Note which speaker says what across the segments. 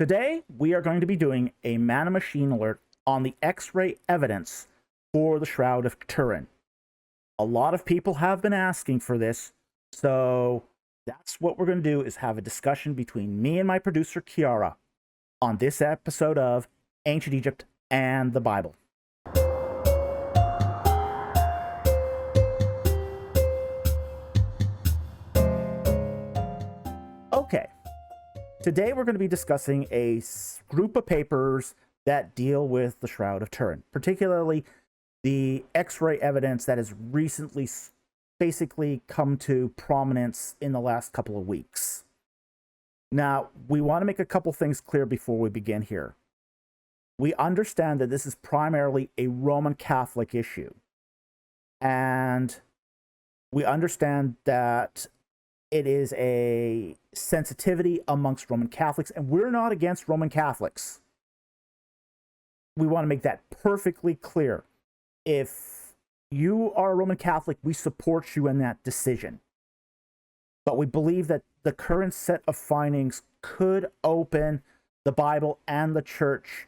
Speaker 1: Today, we are going to be doing a Manna machine alert on the X-ray evidence for the Shroud of Turin. A lot of people have been asking for this, so that's what we're going to do, is have a discussion between me and my producer, Caro, on this episode of Ancient Egypt and the Bible. Okay. Today we're going to be discussing a group of papers that deal with the Shroud of Turin, particularly the X-ray evidence that has recently basically come to prominence in the last couple of weeks. Now, we want to make a couple things clear before we begin here. We understand that this is primarily a Roman Catholic issue, and we understand that it is a sensitivity amongst Roman Catholics, and we're not against Roman Catholics. We want to make that perfectly clear. If you are a Roman Catholic, we support you in that decision. But we believe that the current set of findings could open the Bible and the church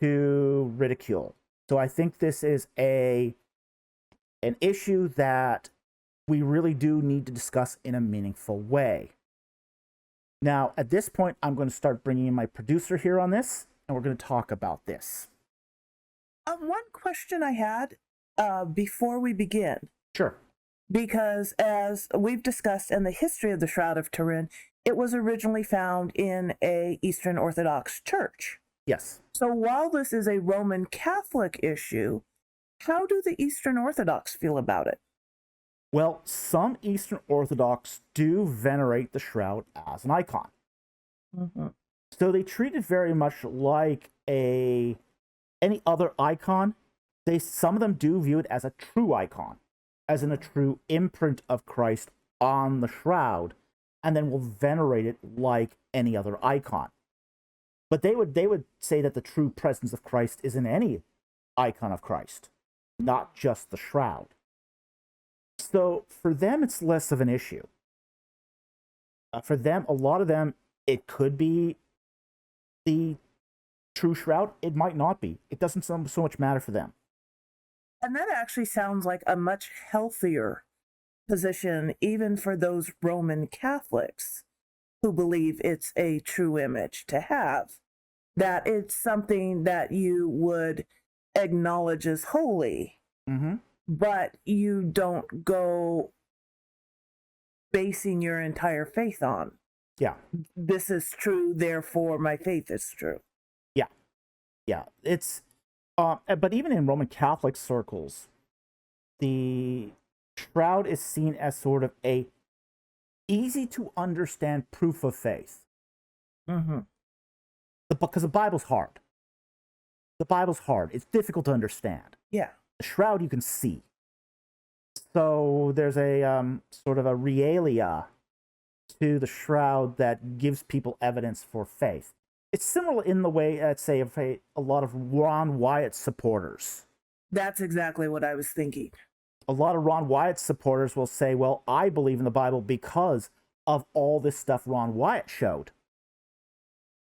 Speaker 1: to ridicule. So I think this is an issue that we really do need to discuss in a meaningful way. Now, at this point, I'm going to start bringing in my producer here on this, and we're going to talk about this.
Speaker 2: One question I had before we begin.
Speaker 1: Sure.
Speaker 2: Because as we've discussed in the history of the Shroud of Turin, it was originally found in a Eastern Orthodox church.
Speaker 1: Yes.
Speaker 2: So while this is a Roman Catholic issue, how do the Eastern Orthodox feel about it?
Speaker 1: Well, some Eastern Orthodox do venerate the shroud as an icon.
Speaker 2: Mm-hmm.
Speaker 1: So they treat it very much like any other icon. Some of them do view it as a true icon, as in a true imprint of Christ on the shroud, and then will venerate it like any other icon. But they would say that the true presence of Christ is in any icon of Christ, not just the shroud. So for them, it's less of an issue. For them, a lot of them, it could be the true shroud. It might not be. It doesn't so much matter for them.
Speaker 2: And that actually sounds like a much healthier position, even for those Roman Catholics who believe it's a true image to have. That it's something that you would acknowledge as holy.
Speaker 1: Mm-hmm.
Speaker 2: But you don't go basing your entire faith on.
Speaker 1: Yeah.
Speaker 2: This is true, therefore my faith is true.
Speaker 1: Yeah. Yeah. It's, but even in Roman Catholic circles, the shroud is seen as sort of a easy to understand proof of faith.
Speaker 2: Mm-hmm.
Speaker 1: Because the Bible's hard. The Bible's hard. It's difficult to understand.
Speaker 2: Yeah.
Speaker 1: The shroud you can see. So there's a sort of a realia to the shroud that gives people evidence for faith. It's similar in the way, I'd say, of a lot of Ron Wyatt supporters.
Speaker 2: That's exactly what I was thinking.
Speaker 1: A lot of Ron Wyatt supporters will say, well, I believe in the Bible because of all this stuff Ron Wyatt showed.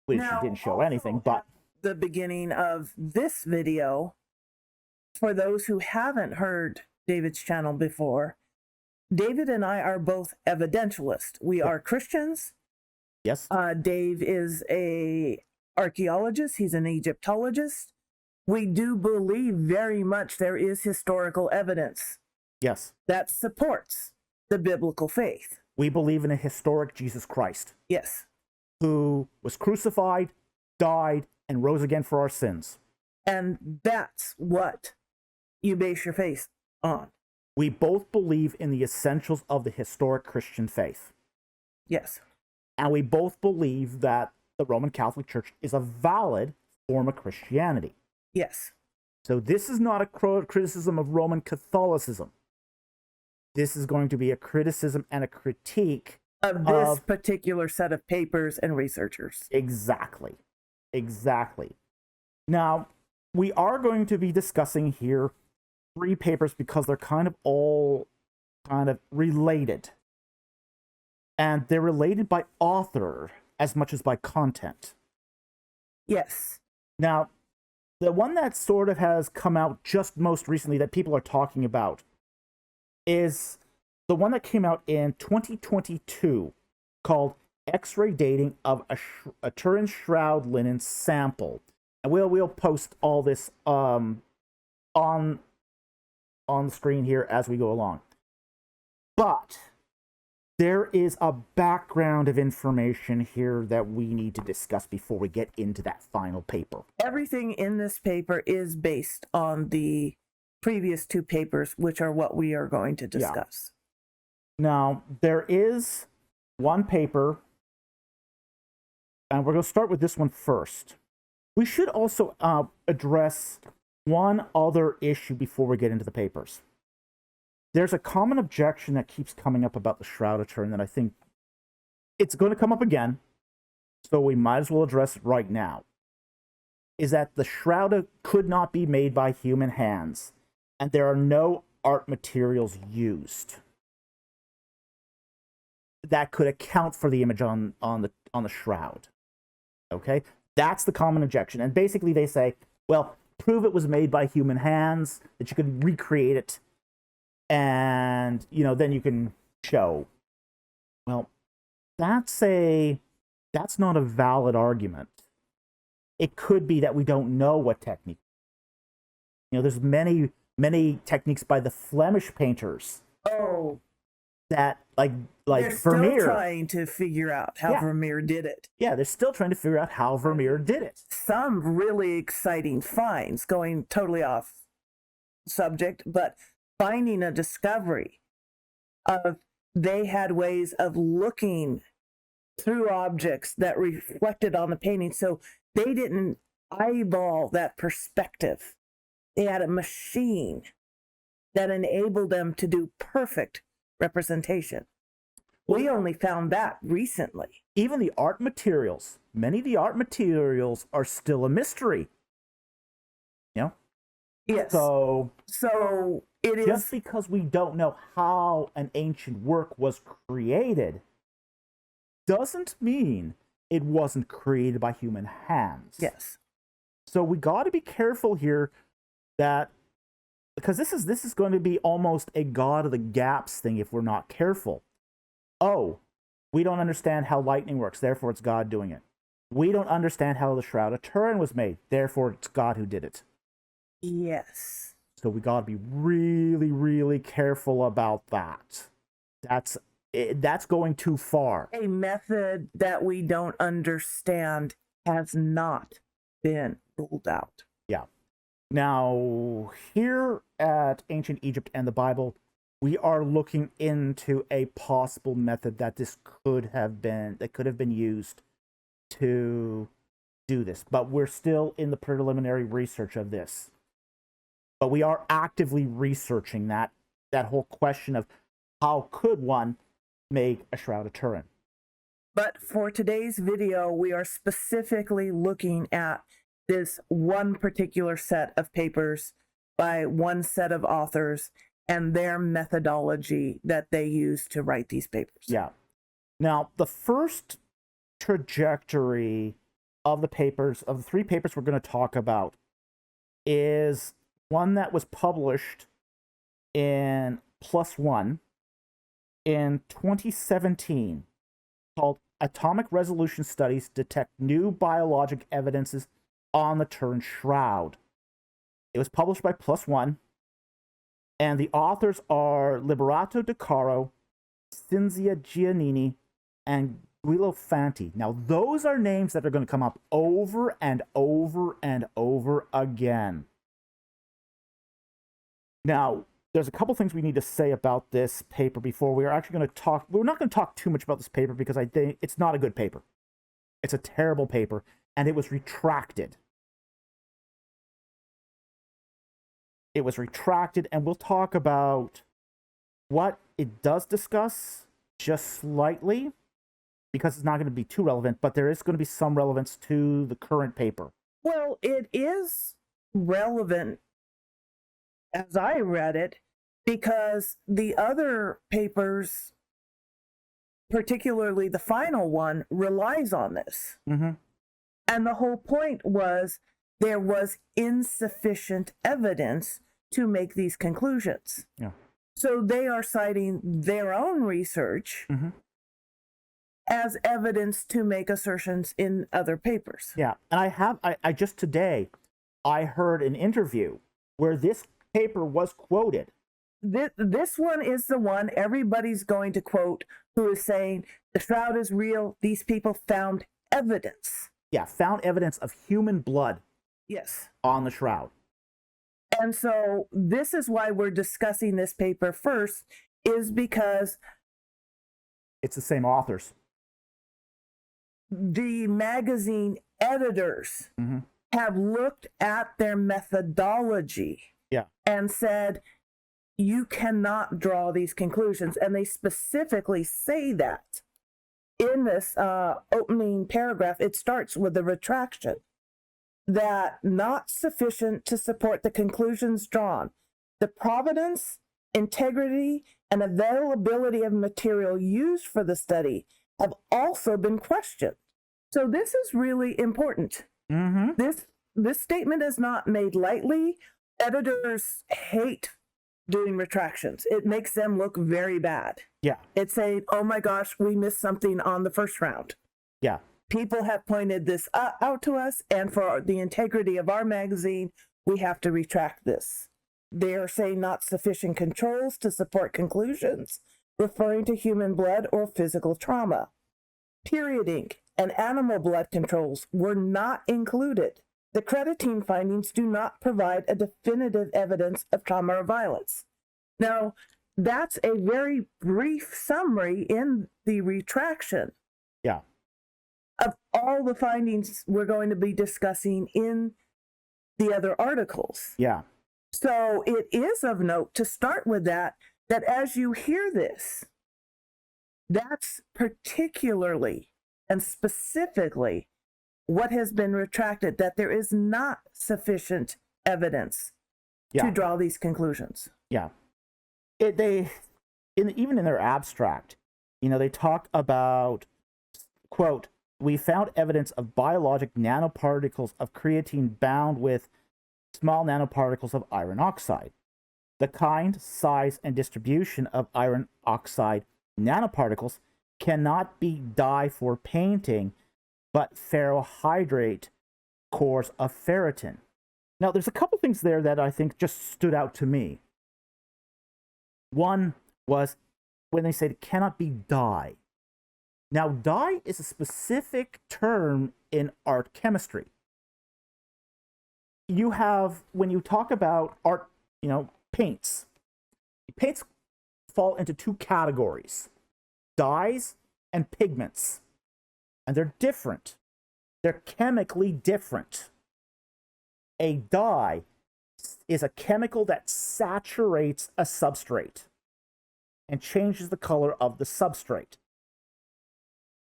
Speaker 1: Which
Speaker 2: Now,
Speaker 1: he didn't show anything, but...
Speaker 2: the beginning of this video, for those who haven't heard David's channel before, David and I are both evidentialists. We are Christians.
Speaker 1: Yes.
Speaker 2: Dave is an archaeologist. He's an Egyptologist. We do believe very much there is historical evidence.
Speaker 1: Yes.
Speaker 2: That supports the biblical faith.
Speaker 1: We believe in a historic Jesus Christ.
Speaker 2: Yes.
Speaker 1: Who was crucified, died, and rose again for our sins.
Speaker 2: And that's what you base your faith on.
Speaker 1: We both believe in the essentials of the historic Christian faith.
Speaker 2: Yes.
Speaker 1: And we both believe that the Roman Catholic Church is a valid form of Christianity.
Speaker 2: Yes.
Speaker 1: So this is not a criticism of Roman Catholicism. This is going to be a criticism and a critique
Speaker 2: of this particular set of papers and researchers.
Speaker 1: Exactly. Exactly. Now, we are going to be discussing here 3 papers because they're kind of all related. And they're related by author as much as by content.
Speaker 2: Yes.
Speaker 1: Now, the one that sort of has come out just most recently that people are talking about is the one that came out in 2022 called X-ray dating of a Turin shroud linen sample. And we'll post all this on the screen here as we go along. But there is a background of information here that we need to discuss before we get into that final paper.
Speaker 2: Everything in this paper is based on the previous two papers, which are what we are going to discuss.
Speaker 1: Now, there is one paper, and we're going to start with this one first. We should also address one other issue before we get into the papers. There's a common objection that keeps coming up about the Shroud of Turin that I think it's going to come up again, so we might as well address it right now, is that the shroud could not be made by human hands, and there are no art materials used that could account for the image on the shroud. Okay? That's the common objection. And basically they say, well, prove it was made by human hands, that you could recreate it, and then you can show. Well, that's not a valid argument. It could be that we don't know what technique. There's many techniques by the Flemish painters.
Speaker 2: Oh,
Speaker 1: that like
Speaker 2: they're
Speaker 1: Vermeer.
Speaker 2: Still trying to figure out how Vermeer did it.
Speaker 1: Yeah, they're still trying to figure out how Vermeer did it.
Speaker 2: Some really exciting finds, going totally off subject, but finding a discovery of they had ways of looking through objects that reflected on the painting. So they didn't eyeball that perspective. They had a machine that enabled them to do perfect representation. We only found that recently.
Speaker 1: Even the art materials, many of the art materials are still a mystery.
Speaker 2: Yes.
Speaker 1: So
Speaker 2: it is
Speaker 1: just because we don't know how an ancient work was created doesn't mean it wasn't created by human hands.
Speaker 2: Yes.
Speaker 1: So we got to be careful here that, because this is going to be almost a God of the gaps thing if we're not careful. Oh, we don't understand how lightning works, therefore it's God doing it. We don't understand how the Shroud of Turin was made, therefore it's God who did it.
Speaker 2: Yes.
Speaker 1: So we got to be really, really careful about that. That's going too far.
Speaker 2: A method that we don't understand has not been ruled out.
Speaker 1: Yeah. Now, here at Ancient Egypt and the Bible, we are looking into a possible method that could have been used to do this. But we're still in the preliminary research of this. But we are actively researching that whole question of how could one make a Shroud of Turin.
Speaker 2: But for today's video, we are specifically looking at this one particular set of papers by one set of authors and their methodology that they use to write these papers.
Speaker 1: Yeah. Now, the first trajectory of the three papers we're going to talk about, is one that was published in PLOS ONE in 2017 called Atomic Resolution Studies Detect New Biologic Evidences on the Turin Shroud. It was published by PLOS ONE, and the authors are Liberato de Caro, Cinzia Giannini, and Guido Fanti. Now, those are names that are going to come up over and over and over again. Now, there's a couple things we need to say about this paper before we are actually going to talk. We're not going to talk too much about this paper because I think it's not a good paper. It's a terrible paper, and it was retracted. It was retracted, and we'll talk about what it does discuss just slightly, because it's not going to be too relevant, but there is going to be some relevance to the current paper.
Speaker 2: Well, it is relevant as I read it, because the other papers, particularly the final one, relies on this.
Speaker 1: Mm-hmm.
Speaker 2: And the whole point was there was insufficient evidence to make these conclusions.
Speaker 1: Yeah.
Speaker 2: So they are citing their own research as evidence to make assertions in other papers.
Speaker 1: Yeah. And I just today, I heard an interview where this paper was quoted.
Speaker 2: This one is the one everybody's going to quote, who is saying the shroud is real. These people found evidence.
Speaker 1: Yeah, found evidence of human blood.
Speaker 2: Yes.
Speaker 1: On the shroud.
Speaker 2: And so this is why we're discussing this paper first, is because
Speaker 1: it's the same authors.
Speaker 2: The magazine editors have looked at their methodology and said, you cannot draw these conclusions. And they specifically say that in this opening paragraph. It starts with the retraction, that not sufficient to support the conclusions drawn. The provenance, integrity, and availability of material used for the study have also been questioned. So this is really important. This statement is not made lightly. Editors hate doing retractions. It makes them look very bad.
Speaker 1: Yeah.
Speaker 2: It's saying, oh my gosh, we missed something on the first round.
Speaker 1: Yeah.
Speaker 2: People have pointed this out to us, and for the integrity of our magazine, we have to retract this. They are saying not sufficient controls to support conclusions, referring to human blood or physical trauma. Perioding and animal blood controls were not included. The creatine findings do not provide a definitive evidence of trauma or violence. Now, that's a very brief summary in the retraction.
Speaker 1: Yeah.
Speaker 2: Of all the findings we're going to be discussing in the other articles.
Speaker 1: Yeah.
Speaker 2: So it is of note to start with that as you hear this, that's particularly and specifically what has been retracted, that there is not sufficient evidence to draw these conclusions.
Speaker 1: Yeah. Even in their abstract, they talk about, quote, we found evidence of biologic nanoparticles of creatine bound with small nanoparticles of iron oxide. The kind, size, and distribution of iron oxide nanoparticles cannot be dye for painting, but ferrohydrate cores of ferritin. Now, there's a couple things there that I think just stood out to me. One was when they said it cannot be dye. Now, dye is a specific term in art chemistry. You have, when you talk about art, paints fall into two categories: dyes and pigments. And they're different. They're chemically different. A dye is a chemical that saturates a substrate and changes the color of the substrate.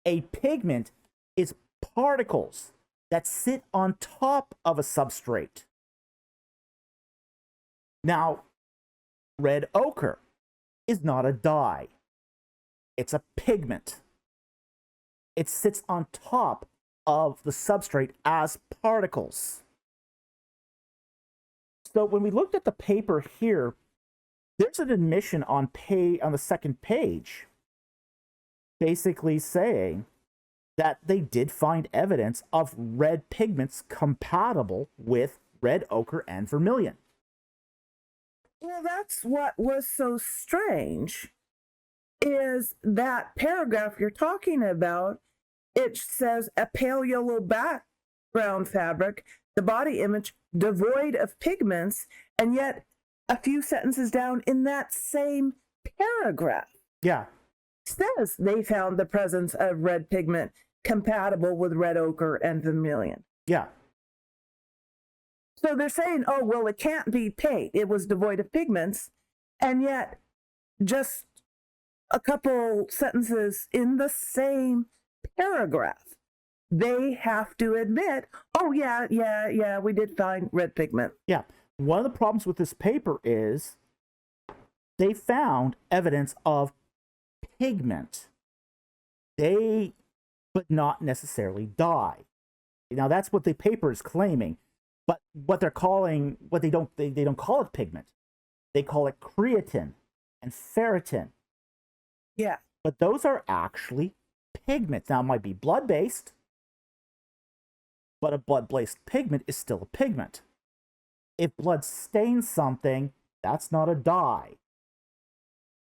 Speaker 1: A pigment is particles that sit on top of a substrate. Now, red ochre is not a dye. It's a pigment. It sits on top of the substrate as particles. So when we looked at the paper here, there's an admission on the second page, basically saying that they did find evidence of red pigments compatible with red ochre and vermilion.
Speaker 2: Well, that's what was so strange, is that paragraph you're talking about. It says a pale yellow background fabric, the body image devoid of pigments, and yet a few sentences down in that same paragraph, says they found the presence of red pigment compatible with red ochre and vermilion.
Speaker 1: Yeah.
Speaker 2: So they're saying, oh, well, it can't be paint. It was devoid of pigments. And yet, just a couple sentences in the same paragraph, they have to admit, oh, yeah, we did find red pigment.
Speaker 1: Yeah. One of the problems with this paper is they found evidence of pigment, but not necessarily dye. Now that's what the paper is claiming, but what they're calling, what they don't call it pigment. They call it creatine and ferritin.
Speaker 2: Yeah.
Speaker 1: But those are actually pigments. Now it might be blood-based, but a blood-based pigment is still a pigment. If blood stains something, that's not a dye.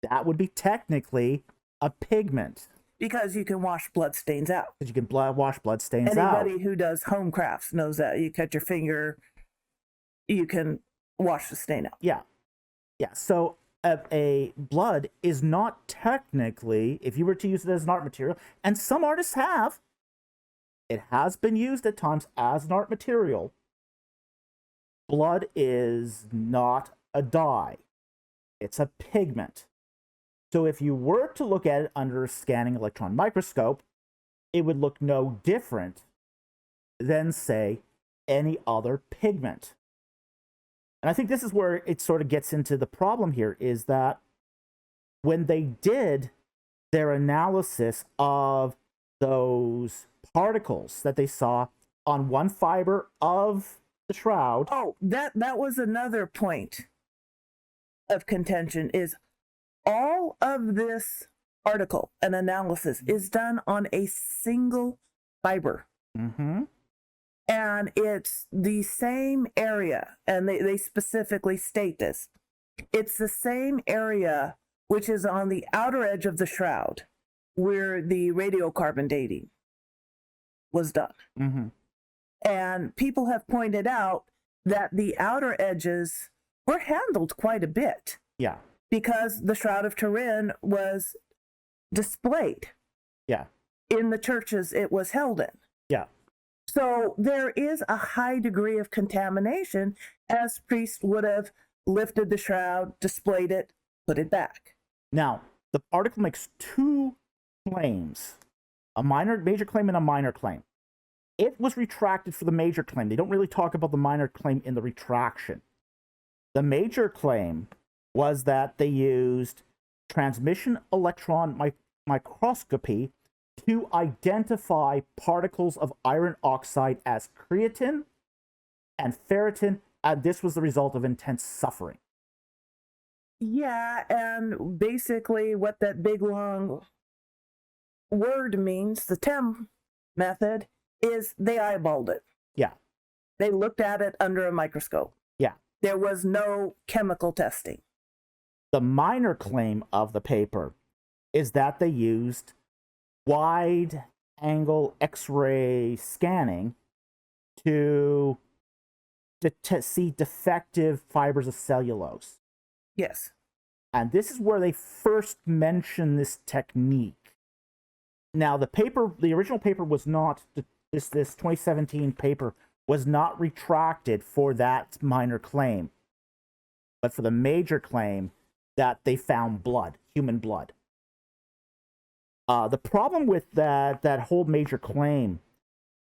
Speaker 1: That would be technically a pigment.
Speaker 2: Because you can wash blood stains out.
Speaker 1: Because you can wash blood stains out.
Speaker 2: Anybody who does home crafts knows that. You cut your finger, you can wash the stain out.
Speaker 1: Yeah. Yeah. So a blood is not technically, if you were to use it as an art material, and some artists have, it has been used at times as an art material. Blood is not a dye. It's a pigment. So if you were to look at it under a scanning electron microscope, it would look no different than, say, any other pigment. And I think this is where it sort of gets into the problem here, is that when they did their analysis of those particles that they saw on one fiber of the shroud.
Speaker 2: Oh, that was another point of contention, is all of this article and analysis is done on a single fiber.
Speaker 1: Mm-hmm.
Speaker 2: And it's the same area, and they specifically state this. It's the same area which is on the outer edge of the shroud where the radiocarbon dating was done.
Speaker 1: Mm-hmm.
Speaker 2: And people have pointed out that the outer edges were handled quite a bit.
Speaker 1: Yeah.
Speaker 2: Because the Shroud of Turin was displayed.
Speaker 1: Yeah.
Speaker 2: In the churches it was held in.
Speaker 1: Yeah.
Speaker 2: So there is a high degree of contamination, as priests would have lifted the shroud, displayed it, put it back.
Speaker 1: Now, the article makes two claims, a major claim and a minor claim. It was retracted for the major claim. They don't really talk about the minor claim in the retraction. The major claim was that they used transmission electron microscopy to identify particles of iron oxide as creatine and ferritin, and this was the result of intense suffering.
Speaker 2: Yeah, and basically what that big long word means, the TEM method, is they eyeballed it.
Speaker 1: Yeah.
Speaker 2: They looked at it under a microscope.
Speaker 1: Yeah.
Speaker 2: There was no chemical testing.
Speaker 1: The minor claim of the paper is that they used wide angle X-ray scanning to see defective fibers of cellulose.
Speaker 2: Yes.
Speaker 1: And this is where they first mention this technique. Now, the original paper was not, this 2017 paper was not retracted for that minor claim, but for the major claim that they found blood, human blood. The problem with that whole major claim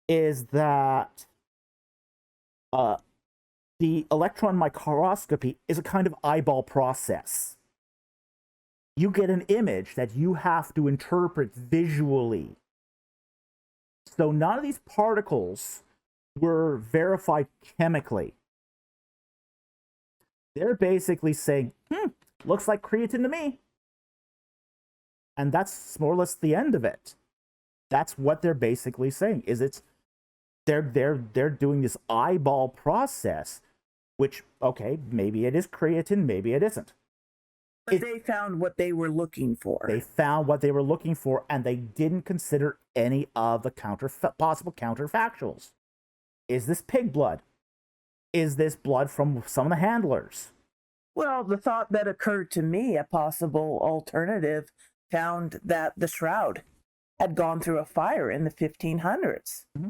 Speaker 1: is that the electron microscopy is a kind of eyeball process. You get an image that you have to interpret visually. So none of these particles were verified chemically. They're basically saying, looks like creatine to me. And that's more or less the end of it. That's what they're basically saying, is they're doing this eyeball process, which, okay, maybe it is creatine, maybe it isn't.
Speaker 2: But they found what they were looking for.
Speaker 1: They found what they were looking for, and they didn't consider any of the possible counterfactuals. Is this pig blood? Is this blood from some of the handlers?
Speaker 2: Well, the thought that occurred to me, a possible alternative, found that the shroud had gone through a fire in the 1500s.
Speaker 1: Mm-hmm.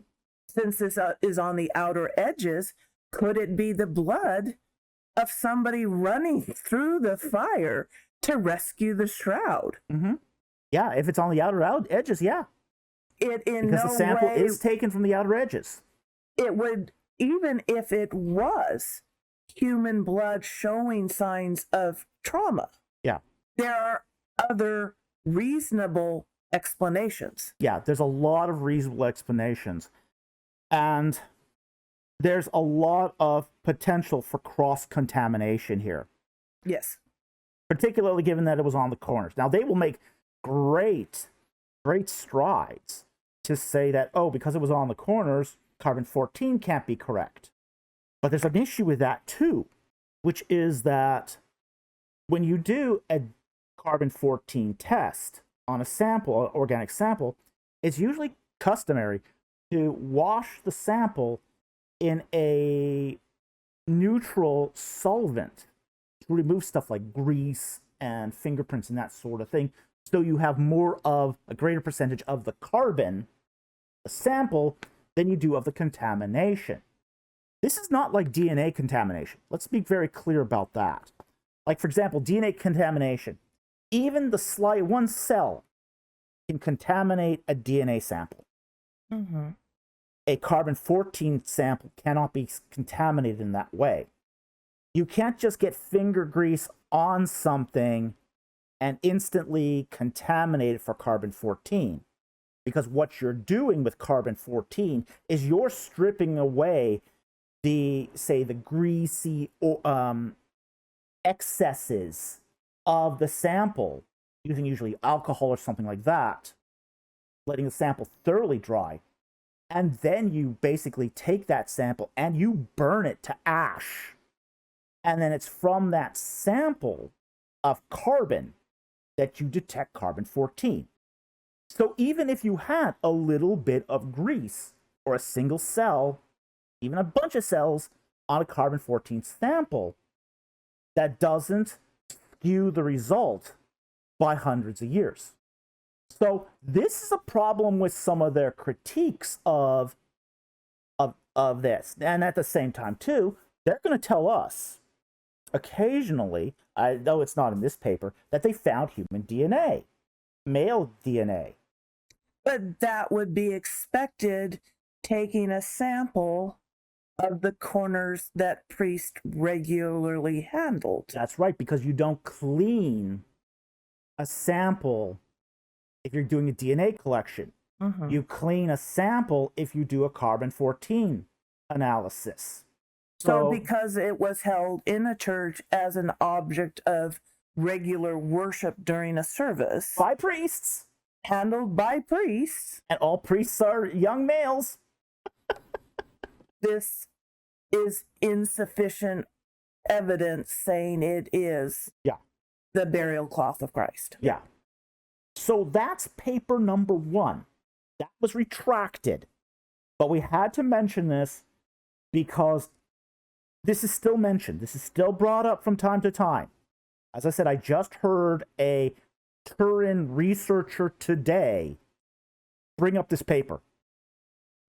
Speaker 2: Since this is on the outer edges, could it be the blood of somebody running through the fire to rescue the shroud?
Speaker 1: Mm-hmm. Yeah, if it's on the outer edges, yeah.
Speaker 2: Because
Speaker 1: the sample is taken from the outer edges.
Speaker 2: It would, even if it was human blood showing signs of trauma.
Speaker 1: Yeah.
Speaker 2: There are other reasonable explanations.
Speaker 1: Yeah, there's a lot of reasonable explanations. And there's a lot of potential for cross-contamination here,
Speaker 2: Yes.
Speaker 1: particularly given that it was on the corners. Now, they will make great strides to say that, oh, because it was on the corners, carbon-14 can't be correct. But there's an issue with that too, which is that when you do a carbon-14 test on a sample, an organic sample, it's usually customary to wash the sample in a neutral solvent to remove stuff like grease and fingerprints and that sort of thing, so you have more of a greater percentage of the carbon, the sample, than you do of the contamination. This is not like DNA contamination. Let's be very clear about that. Like, for example, DNA contamination. Even the one cell can contaminate a DNA sample.
Speaker 2: Mm-hmm.
Speaker 1: A carbon-14 sample cannot be contaminated in that way. You can't just get finger grease on something and instantly contaminate it for carbon-14. Because what you're doing with carbon-14 is you're stripping away the greasy excesses of the sample, using usually alcohol or something like that, letting the sample thoroughly dry. And then you basically take that sample and you burn it to ash. And then it's from that sample of carbon that you detect carbon-14. So even if you had a little bit of grease or a single cell, even a bunch of cells on a carbon-14 sample, that doesn't skew the result by hundreds of years. So this is a problem with some of their critiques of this. And at the same time, too, they're going to tell us occasionally, I know it's not in this paper, that they found human DNA, male DNA.
Speaker 2: But that would be expected, taking a sample of the corners that priest regularly handled.
Speaker 1: That's right, because you don't clean a sample if you're doing a DNA collection.
Speaker 2: Mm-hmm.
Speaker 1: You clean a sample if you do a carbon-14 analysis.
Speaker 2: So because it was held in a church as an object of regular worship during a service,
Speaker 1: by priests,
Speaker 2: handled by priests,
Speaker 1: and all priests are young males,
Speaker 2: this is insufficient evidence saying it is the burial cloth of Christ.
Speaker 1: Yeah. So that's paper number 1. That was retracted. But we had to mention this because this is still mentioned. This is still brought up from time to time. As I said, I just heard a Turin researcher today bring up this paper.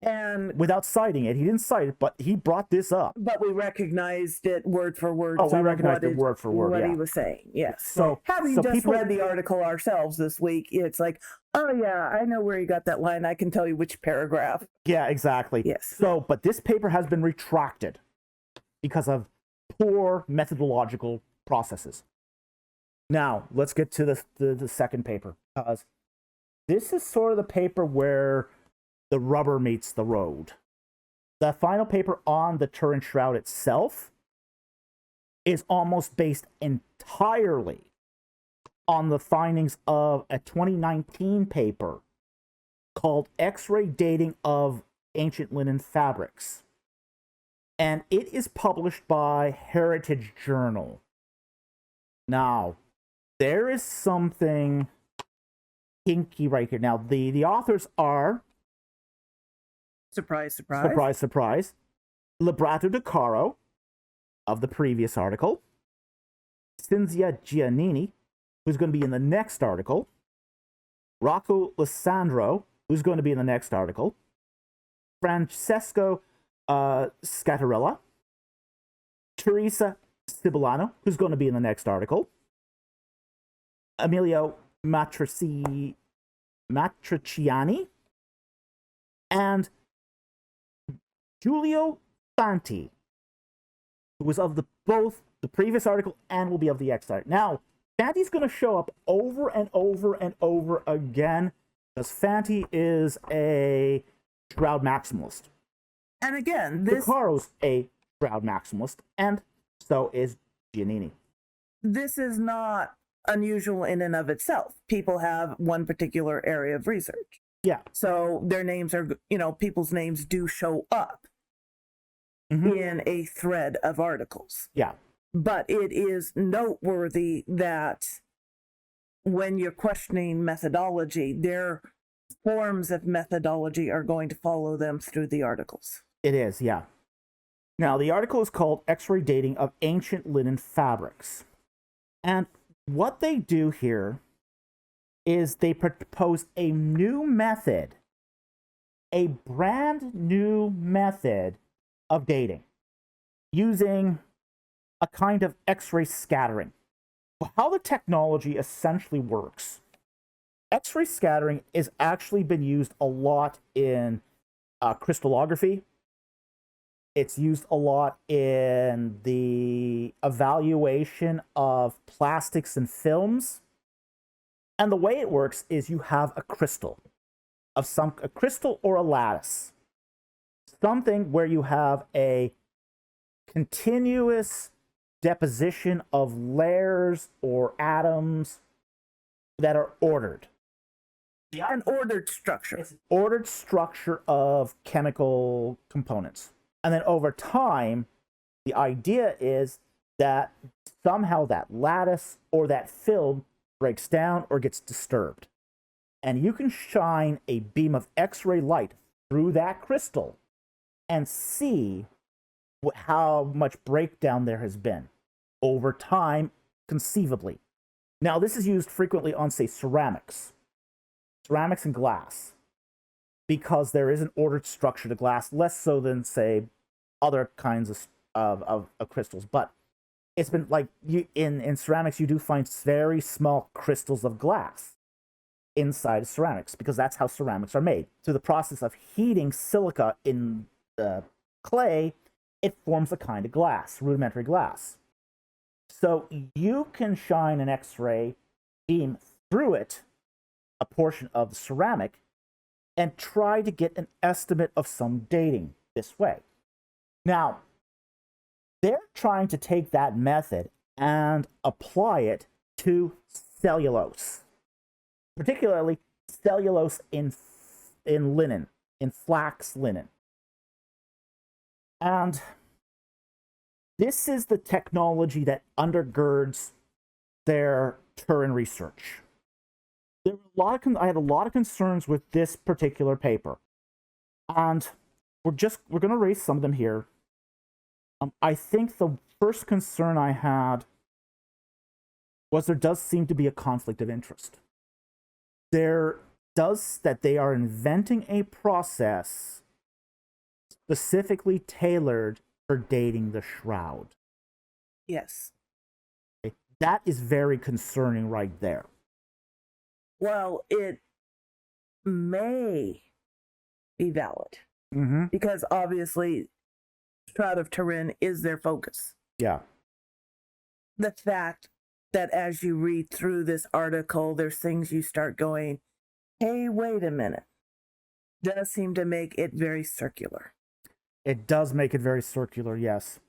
Speaker 2: And
Speaker 1: without citing it, he didn't cite it, but he brought this up.
Speaker 2: But we recognized it word for word.
Speaker 1: Oh, we recognized it word for word,
Speaker 2: what he was saying. Yes.
Speaker 1: So
Speaker 2: having just read the article ourselves this week, it's like, oh yeah, I know where you got that line. I can tell you which paragraph.
Speaker 1: Yeah, exactly.
Speaker 2: Yes.
Speaker 1: So, but this paper has been retracted because of poor methodological processes. Now, let's get to the second paper, because this is sort of the paper where the rubber meets the road. The final paper on the Turin Shroud itself is almost based entirely on the findings of a 2019 paper called X-ray Dating of Ancient Linen Fabrics. And it is published by Heritage Journal. Now, there is something kinky right here. Now, the authors are...
Speaker 2: Surprise, surprise.
Speaker 1: Surprise, surprise. Liberato de Caro, of the previous article. Cinzia Giannini, who's going to be in the next article. Rocco Lissandro, who's going to be in the next article. Francesco Scattarella. Teresa Cibolano, who's going to be in the next article. Emilio Matriciani. And Giulio Fanti, who was of both the previous article and will be of the next article. Now, Fanti's going to show up over and over and over again, because Fanti is a Shroud maximalist.
Speaker 2: And again, this
Speaker 1: Caro's a Shroud maximalist, and so is Giannini.
Speaker 2: this is not unusual in and of itself. People have one particular area of research.
Speaker 1: Yeah.
Speaker 2: So their names are, people's names do show up in a thread of articles.
Speaker 1: Yeah.
Speaker 2: But it is noteworthy that when you're questioning methodology, their forms of methodology are going to follow them through the articles.
Speaker 1: It is, yeah. Now, the article is called X-ray Dating of Ancient Linen Fabrics. And what they do here is they propose a new method, a brand new method of dating using a kind of X-ray scattering. How the technology essentially works. X-ray scattering has actually been used a lot in crystallography. It's used a lot in the evaluation of plastics and films. And the way it works is you have a crystal a crystal or a lattice. Something where you have a continuous deposition of layers or atoms that are ordered.
Speaker 2: An ordered structure.
Speaker 1: It's an ordered structure of chemical components. And then over time, the idea is that somehow that lattice or that film breaks down or gets disturbed. And you can shine a beam of X-ray light through that crystal and see how much breakdown there has been over time, conceivably. Now, this is used frequently on, say, ceramics and glass, because there is an ordered structure to glass, less so than, say, other kinds of crystals. But it's been like in ceramics, you do find very small crystals of glass inside ceramics, because that's how ceramics are made. Through the process of heating silica in the clay, it forms a kind of glass, rudimentary glass. So you can shine an X-ray beam through it, a portion of the ceramic, and try to get an estimate of some dating this way. Now, they're trying to take that method and apply it to cellulose, particularly cellulose in linen, in flax linen. And this is the technology that undergirds their Turin research. I had a lot of concerns with this particular paper, and we're going to raise some of them here. I think the first concern I had was there does seem to be a conflict of interest. That they are inventing a process specifically tailored for dating the shroud.
Speaker 2: Yes.
Speaker 1: Okay? That is very concerning right there.
Speaker 2: Well, it may be valid, because obviously Shroud of Turin is their focus.
Speaker 1: Yeah.
Speaker 2: The fact that as you read through this article, there's things you start going, hey, wait a minute, does seem to make it very circular.
Speaker 1: It does make it very circular, yes.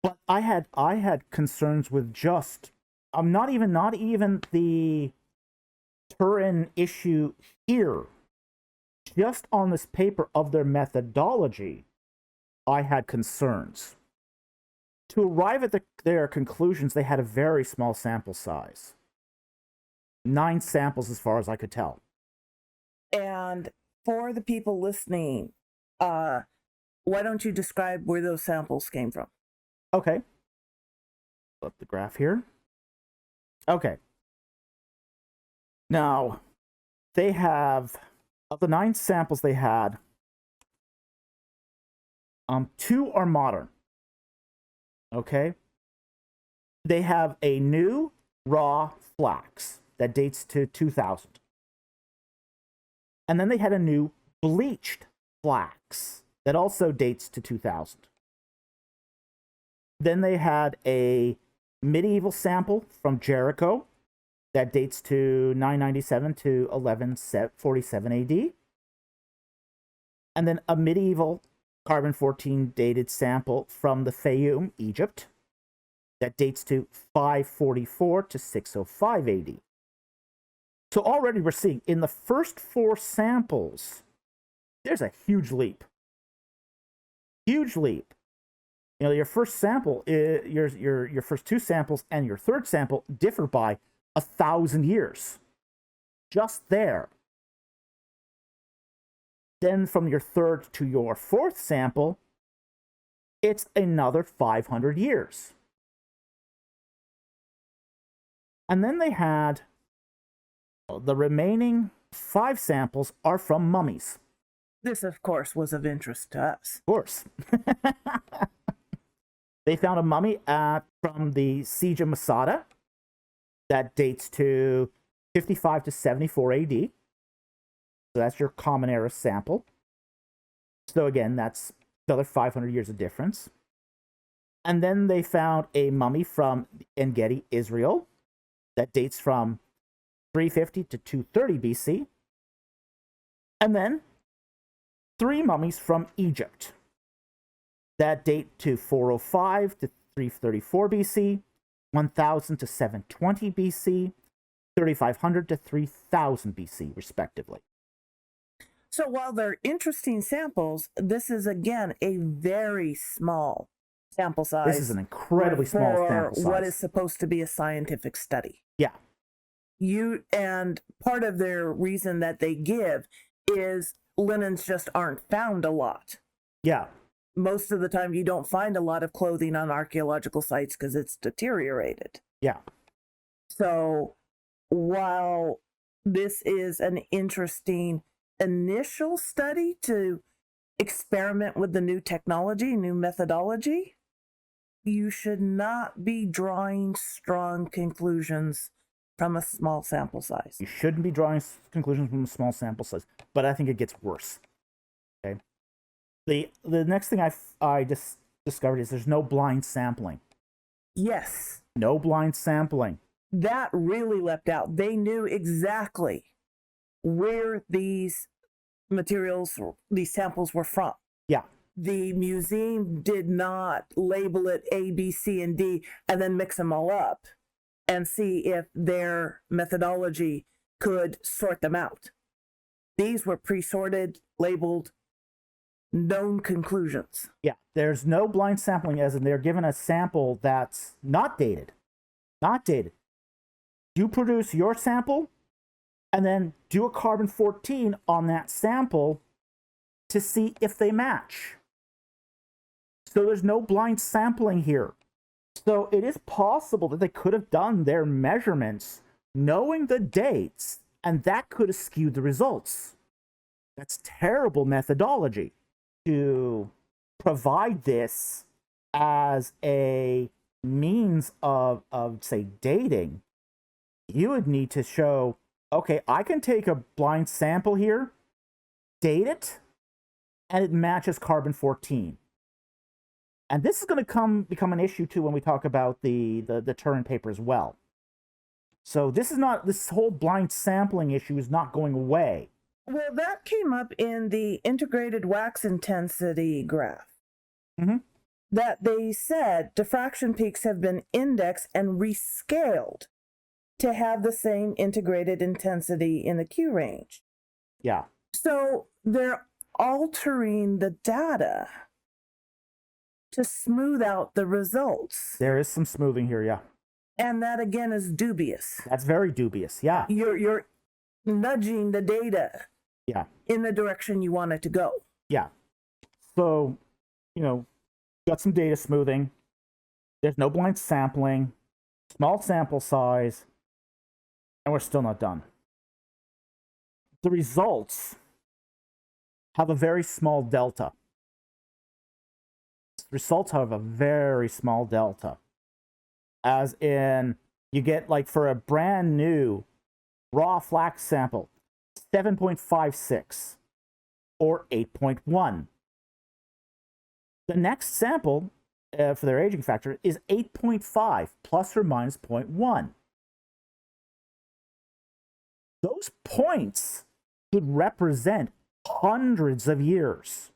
Speaker 1: But I had concerns with just not even the Turin issue here. Just on this paper of their methodology, I had concerns. To arrive at their conclusions, they had a very small sample size. 9 samples as far as I could tell.
Speaker 2: And for the people listening, why don't you describe where those samples came from?
Speaker 1: Okay. Flip the graph here. Okay. Now, they have, of the 9 samples they had, 2 are modern. Okay? They have a new raw flax that dates to 2000. And then they had a new bleached flax that also dates to 2000. Then they had a medieval sample from Jericho that dates to 997 to 1147 AD. and then a medieval carbon-14 dated sample from the Fayum, Egypt, that dates to 544 to 605 AD. So already we're seeing in the first 4 samples, there's a huge leap. Huge leap. You know, your first sample, your first 2 samples and your third sample differ by 1,000 years. Just there. Then from your third to your fourth sample, it's another 500 years. And then they had the remaining 5 samples are from mummies.
Speaker 2: This, of course, was of interest to us.
Speaker 1: Of course. They found a mummy from the Siege of Masada that dates to 55 to 74 AD. So that's your Common Era sample. So again, that's another 500 years of difference. And then they found a mummy from En-Gedi, Israel, that dates from 350 to 230 BC. And then 3 mummies from Egypt that date to 405 to 334 BC, 1000 to 720 BC, 3500 to 3000 BC, respectively.
Speaker 2: So while they're interesting samples, this is, again, a very small sample size.
Speaker 1: This is an incredibly small sample size.
Speaker 2: What is supposed to be a scientific study.
Speaker 1: Yeah.
Speaker 2: And part of their reason that they give is linens just aren't found a lot.
Speaker 1: Yeah.
Speaker 2: Most of the time you don't find a lot of clothing on archaeological sites because it's deteriorated.
Speaker 1: Yeah.
Speaker 2: So while this is an interesting initial study to experiment with the new technology, new methodology, you should not be drawing strong conclusions from a small sample size.
Speaker 1: You shouldn't be drawing conclusions from a small sample size, but I think it gets worse. Okay. The next thing I just discovered is there's no blind sampling.
Speaker 2: Yes.
Speaker 1: No blind sampling.
Speaker 2: That really leapt out. They knew exactly where these materials, these samples were from.
Speaker 1: Yeah.
Speaker 2: The museum did not label it A, B, C, and D and then mix them all up and see if their methodology could sort them out. These were pre-sorted, labeled, known conclusions.
Speaker 1: Yeah, there's no blind sampling, as in they're given a sample that's not dated. Not dated. You produce your sample, and then do a carbon-14 on that sample to see if they match. So there's no blind sampling here. So it is possible that they could have done their measurements knowing the dates, and that could have skewed the results. That's terrible methodology to provide this as a means of say, dating. You would need to show, okay, I can take a blind sample here, date it, and it matches carbon-14. And this is going to become an issue too when we talk about the Turin paper as well. So this whole blind sampling issue is not going away.
Speaker 2: Well, that came up in the integrated wax intensity graph.
Speaker 1: Mm-hmm.
Speaker 2: That they said diffraction peaks have been indexed and rescaled to have the same integrated intensity in the Q range.
Speaker 1: Yeah.
Speaker 2: So they're altering the data to smooth out the results.
Speaker 1: There is some smoothing here, yeah.
Speaker 2: And that, again, is dubious.
Speaker 1: That's very dubious, yeah.
Speaker 2: You're nudging the data,
Speaker 1: yeah,
Speaker 2: in the direction you want it to go.
Speaker 1: Yeah. So, got some data smoothing. There's no blind sampling, small sample size, and we're still not done. The results have a very small delta. Results have a very small delta. As in, you get, like, for a brand new raw flax sample, 7.56 or 8.1. The next sample for their aging factor is 8.5 plus or minus 0.1. Those points could represent hundreds of years.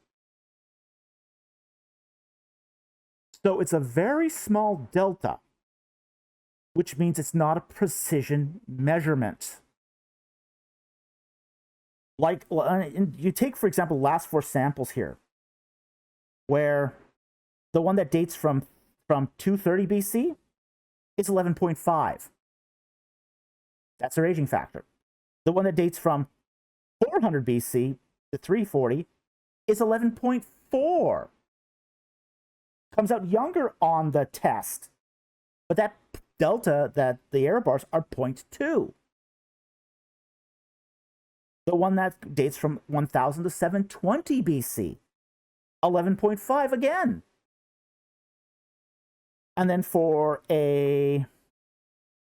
Speaker 1: So it's a very small delta, which means it's not a precision measurement. Like, you take, for example, last 4 samples here, where the one that dates from 230 BC is 11.5. That's their aging factor. The one that dates from 400 BC to 340 is 11.4. Comes out younger on the test, but that delta, that the error bars are 0.2. The one that dates from 1000 to 720 BC, 11.5 again. And then for the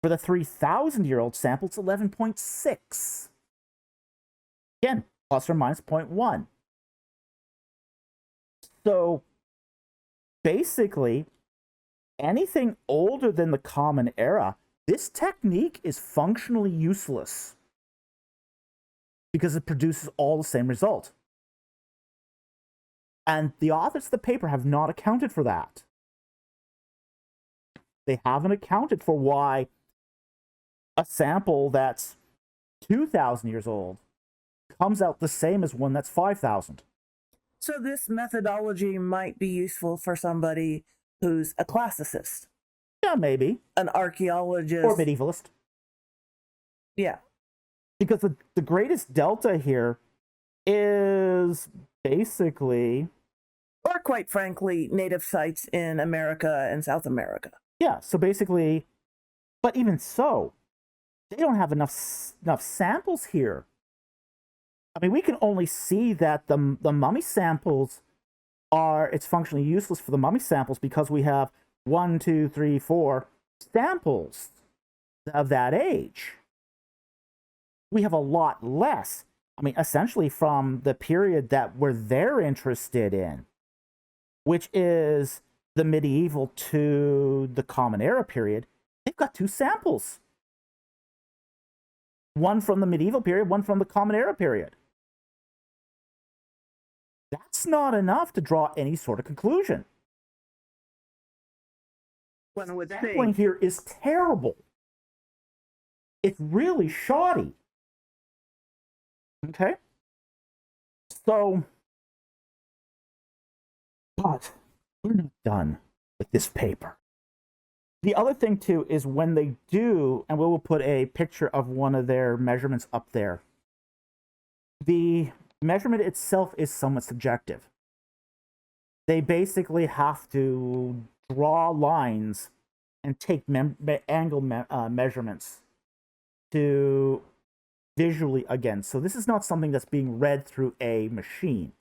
Speaker 1: 3,000-year-old sample, it's 11.6. Again, plus or minus 0.1. So basically, anything older than the Common Era, this technique is functionally useless because it produces all the same result. And the authors of the paper have not accounted for that. They haven't accounted for why a sample that's 2,000 years old comes out the same as one that's 5,000.
Speaker 2: So this methodology might be useful for somebody who's a classicist.
Speaker 1: Yeah, maybe.
Speaker 2: An archaeologist.
Speaker 1: Or medievalist.
Speaker 2: Yeah.
Speaker 1: Because the greatest delta here is basically...
Speaker 2: Or quite frankly, native sites in America and South America.
Speaker 1: Yeah, so basically... But even so, they don't have enough samples here. I mean, we can only see that the mummy samples are... It's functionally useless for the mummy samples because we have 1, 2, 3, 4 samples of that age. We have a lot less. I mean, essentially from the period that they're interested in, which is the medieval to the Common Era period, they've got 2 samples. One from the medieval period, one from the Common Era period. That's not enough to draw any sort of conclusion.
Speaker 2: One would think.
Speaker 1: Sampling here is terrible. It's really shoddy. Okay? So, but we're not done with this paper. The other thing, too, is when they do, and we will put a picture of one of their measurements up there, the measurement itself is somewhat subjective. They basically have to draw lines and take angle measurements to visually, again. So this is not something that's being read through a machine.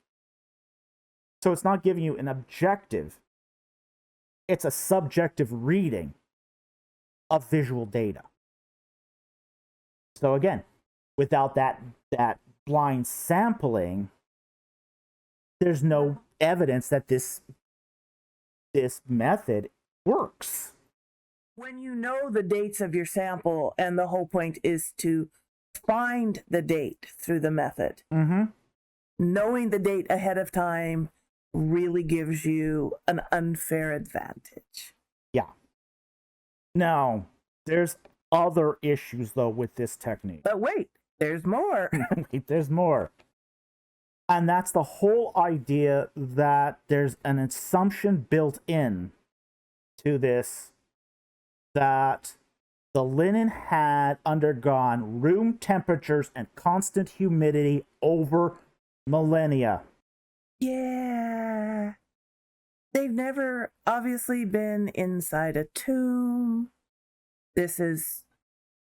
Speaker 1: So it's not giving you an objective. It's a subjective reading of visual data. So again, without that blind sampling, there's no evidence that this method works.
Speaker 2: When you know the dates of your sample, and the whole point is to find the date through the method, knowing the date ahead of time really gives you an unfair advantage.
Speaker 1: Yeah. Now, there's other issues, though, with this technique.
Speaker 2: But wait, there's more.
Speaker 1: Wait, there's more. And that's the whole idea that there's an assumption built in to this that the linen had undergone room temperatures and constant humidity over millennia.
Speaker 2: Yeah. They've never obviously been inside a tomb. This is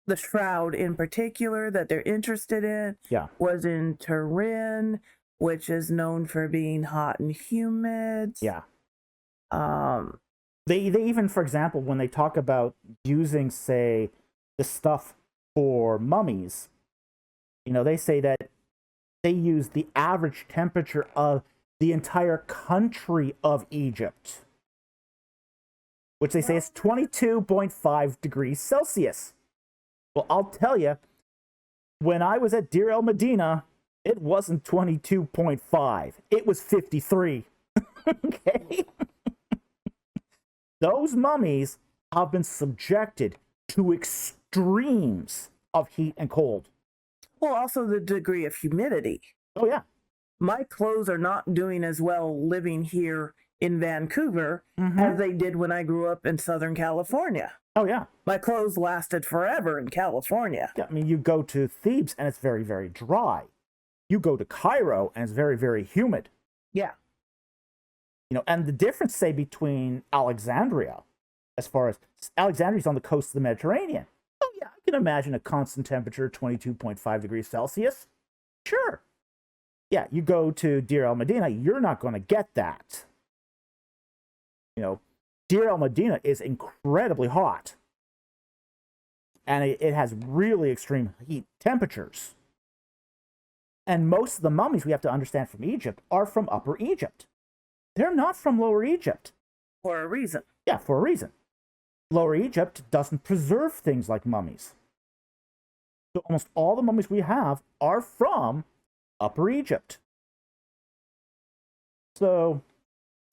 Speaker 2: the shroud in particular that they're interested in.
Speaker 1: Yeah.
Speaker 2: Was in Turin, which is known for being hot and humid.
Speaker 1: Yeah. They even, for example, when they talk about using, say, the stuff for mummies, they say that they use the average temperature of the entire country of Egypt, which they say is 22.5 degrees Celsius. Well, I'll tell you, when I was at Deir el Medina, It wasn't 22.5. It was 53. Okay? Those mummies have been subjected to extremes of heat and cold.
Speaker 2: Well, also the degree of humidity.
Speaker 1: Oh, yeah.
Speaker 2: My clothes are not doing as well living here in Vancouver as they did when I grew up in Southern California.
Speaker 1: Oh, yeah.
Speaker 2: My clothes lasted forever in California.
Speaker 1: Yeah, I mean, you go to Thebes and it's very, very dry. You go to Cairo and it's very, very humid.
Speaker 2: Yeah.
Speaker 1: You know, and the difference, say, between Alexandria, as far as Alexandria's on the coast of the Mediterranean. Oh, yeah, I can imagine a constant temperature, 22.5 degrees Celsius. Sure. Yeah, you go to Deir el Medina, you're not going to get that. You know, Deir el Medina is incredibly hot. And it has really extreme heat temperatures. And most of the mummies we have to understand from Egypt are from Upper Egypt. They're not from Lower Egypt.
Speaker 2: For a reason.
Speaker 1: Yeah, for a reason. Lower Egypt doesn't preserve things like mummies. So almost all the mummies we have are from Upper Egypt. So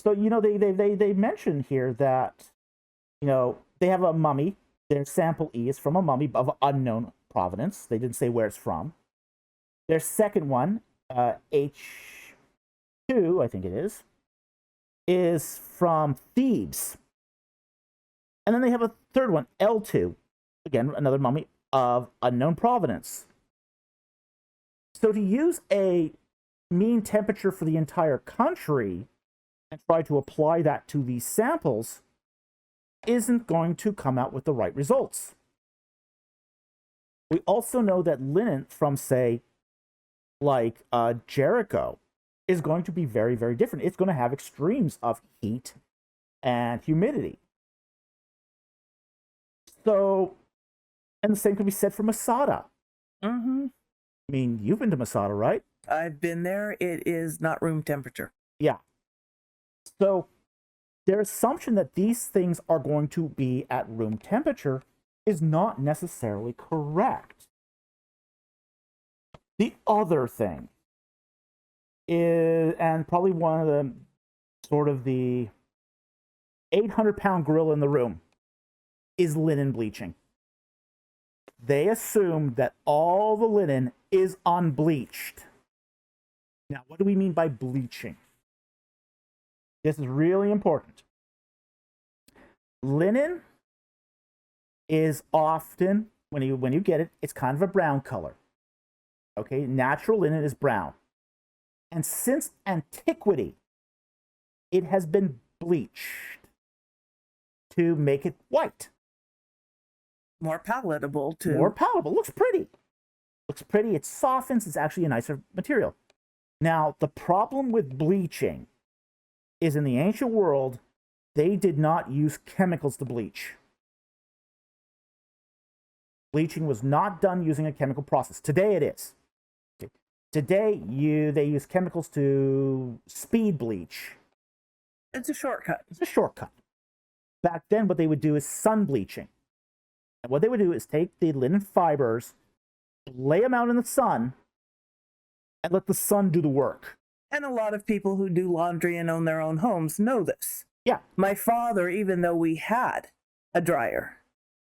Speaker 1: you know, they mention here that, you know, they have a mummy. Their sample E is from a mummy of unknown provenance. They didn't say where it's from. Their second one, H2, I think it is from Thebes. And then they have a third one, L2, again, another mummy of unknown provenance. So to use a mean temperature for the entire country and try to apply that to these samples isn't going to come out with the right results. We also know that linen from, say, like Jericho is going to be very, very different. It's going to have extremes of heat and humidity. So, and the same can be said for Masada. I mean, you've been to Masada, right?
Speaker 2: I've been there. It is not room temperature.
Speaker 1: Yeah. So their assumption that these things are going to be at room temperature is not necessarily correct. The other thing is, and probably one of the sort of the 800-pound gorilla in the room, is linen bleaching. They assume that all the linen is unbleached. Now, what do we mean by bleaching? This is really important. Linen is often, when you get it, it's kind of a brown color. Okay, natural linen is brown. And since antiquity, it has been bleached to make it white.
Speaker 2: More palatable, too.
Speaker 1: More palatable. Looks pretty. Looks pretty. It softens. It's actually a nicer material. Now, the problem with bleaching is in the ancient world, they did not use chemicals to bleach. Bleaching was not done using a chemical process. Today it is. Okay. Today, they use chemicals to speed bleach.
Speaker 2: It's a shortcut.
Speaker 1: It's a shortcut. Back then, what they would do is sun bleaching. And what they would do is take the linen fibers, lay them out in the sun, and let the sun do the work.
Speaker 2: And a lot of people who do laundry and own their own homes know this.
Speaker 1: Yeah.
Speaker 2: My father, even though we had a dryer,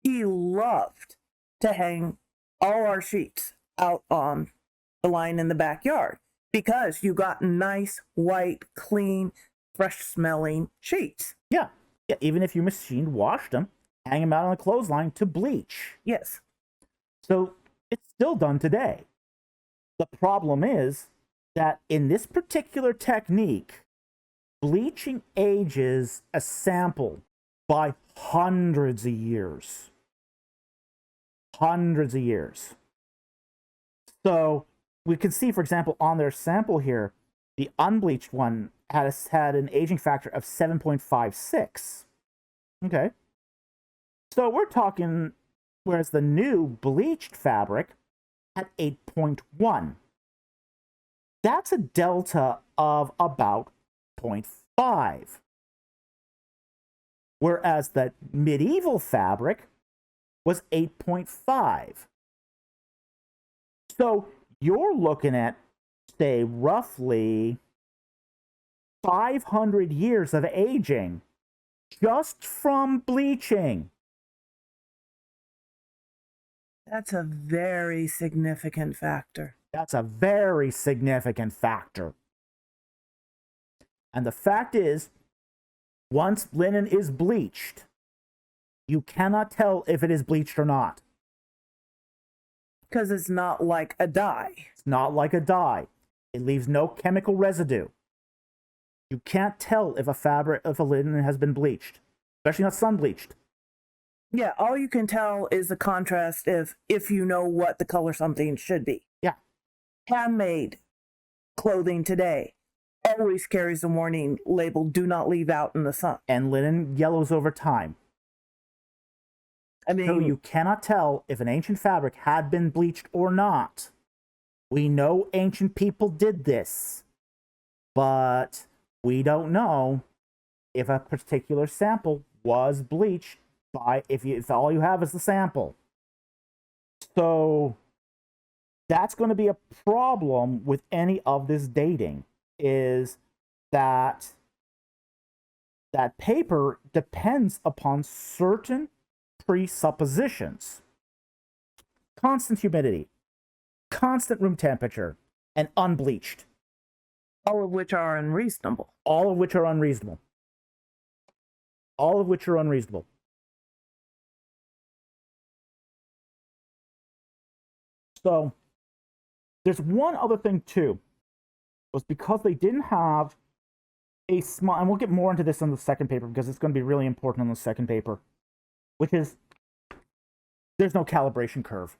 Speaker 2: he loved to hang all our sheets out on the line in the backyard because you got nice, white, clean, fresh-smelling sheets.
Speaker 1: Yeah. Yeah, even if you machine washed them, hang them out on the clothesline to bleach.
Speaker 2: Yes.
Speaker 1: So it's still done today. The problem is that in this particular technique, bleaching ages a sample by hundreds of years. Hundreds of years. So we can see, for example, on their sample here, the unbleached one had an aging factor of 7.56. Okay. So we're talking, whereas the new bleached fabric had 8.1. That's a delta of about 0.5. Whereas the medieval fabric was 8.5. So you're looking at say, roughly 500 years of aging just from bleaching.
Speaker 2: That's a very significant factor.
Speaker 1: That's a very significant factor. And the fact is, once linen is bleached, you cannot tell if it is bleached or not.
Speaker 2: Because it's not like a dye.
Speaker 1: It's not like a dye. It leaves no chemical residue. You can't tell if a linen has been bleached, especially not sun bleached.
Speaker 2: Yeah, all you can tell is the contrast if you know what the color something should be.
Speaker 1: Yeah.
Speaker 2: Handmade clothing today always carries a warning label, do not leave out in the sun.
Speaker 1: And linen yellows over time.
Speaker 2: I mean,
Speaker 1: So you cannot tell if an ancient fabric had been bleached or not. We know ancient people did this, but we don't know if a particular sample was bleached if all you have is the sample. So that's going to be a problem with any of this dating, is that paper depends upon certain presuppositions: constant humidity, constant room temperature, and unbleached.
Speaker 2: all of which are unreasonable.
Speaker 1: All of which are unreasonable. All of which are unreasonable. So there's one other thing too, was because they didn't have a small, and we'll get more into this on the second paper because it's going to be really important on the second paper, which is there's no calibration curve.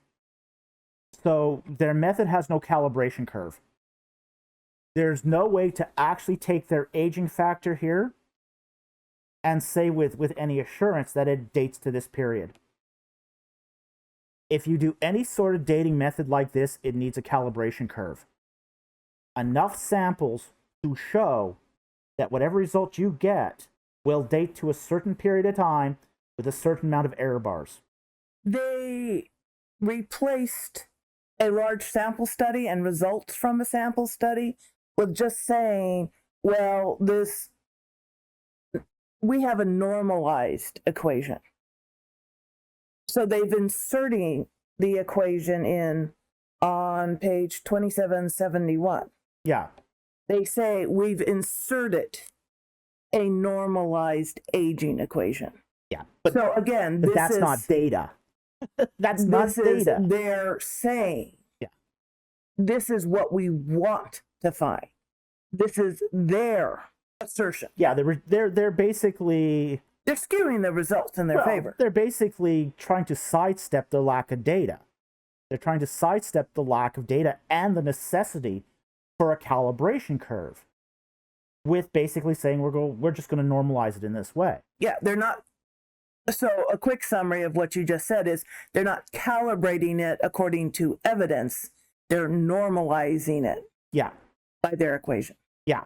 Speaker 1: So their method has no calibration curve. There's no way to actually take their aging factor here and say with any assurance that it dates to this period. If you do any sort of dating method like this, it needs a calibration curve. Enough samples to show that whatever result you get will date to a certain period of time with a certain amount of error bars.
Speaker 2: They replaced a large sample study and results from a sample study with just saying, well, we have a normalized equation. So they've inserting the equation in on page 2771.
Speaker 1: Yeah.
Speaker 2: They say we've inserted a normalized aging equation.
Speaker 1: Yeah. But,
Speaker 2: so again,
Speaker 1: but that's not data. That's not data.
Speaker 2: They're saying,
Speaker 1: yeah,
Speaker 2: this is what we want to find. This is their assertion.
Speaker 1: Yeah, they're basically,
Speaker 2: they're skewing the results in their favor.
Speaker 1: They're basically trying to sidestep the lack of data. They're trying to sidestep the lack of data and the necessity for a calibration curve, with basically saying we're just going to normalize it in this way.
Speaker 2: Yeah, they're not. So a quick summary of what you just said is they're not calibrating it according to evidence. They're normalizing it.
Speaker 1: Yeah.
Speaker 2: By their equation.
Speaker 1: Yeah.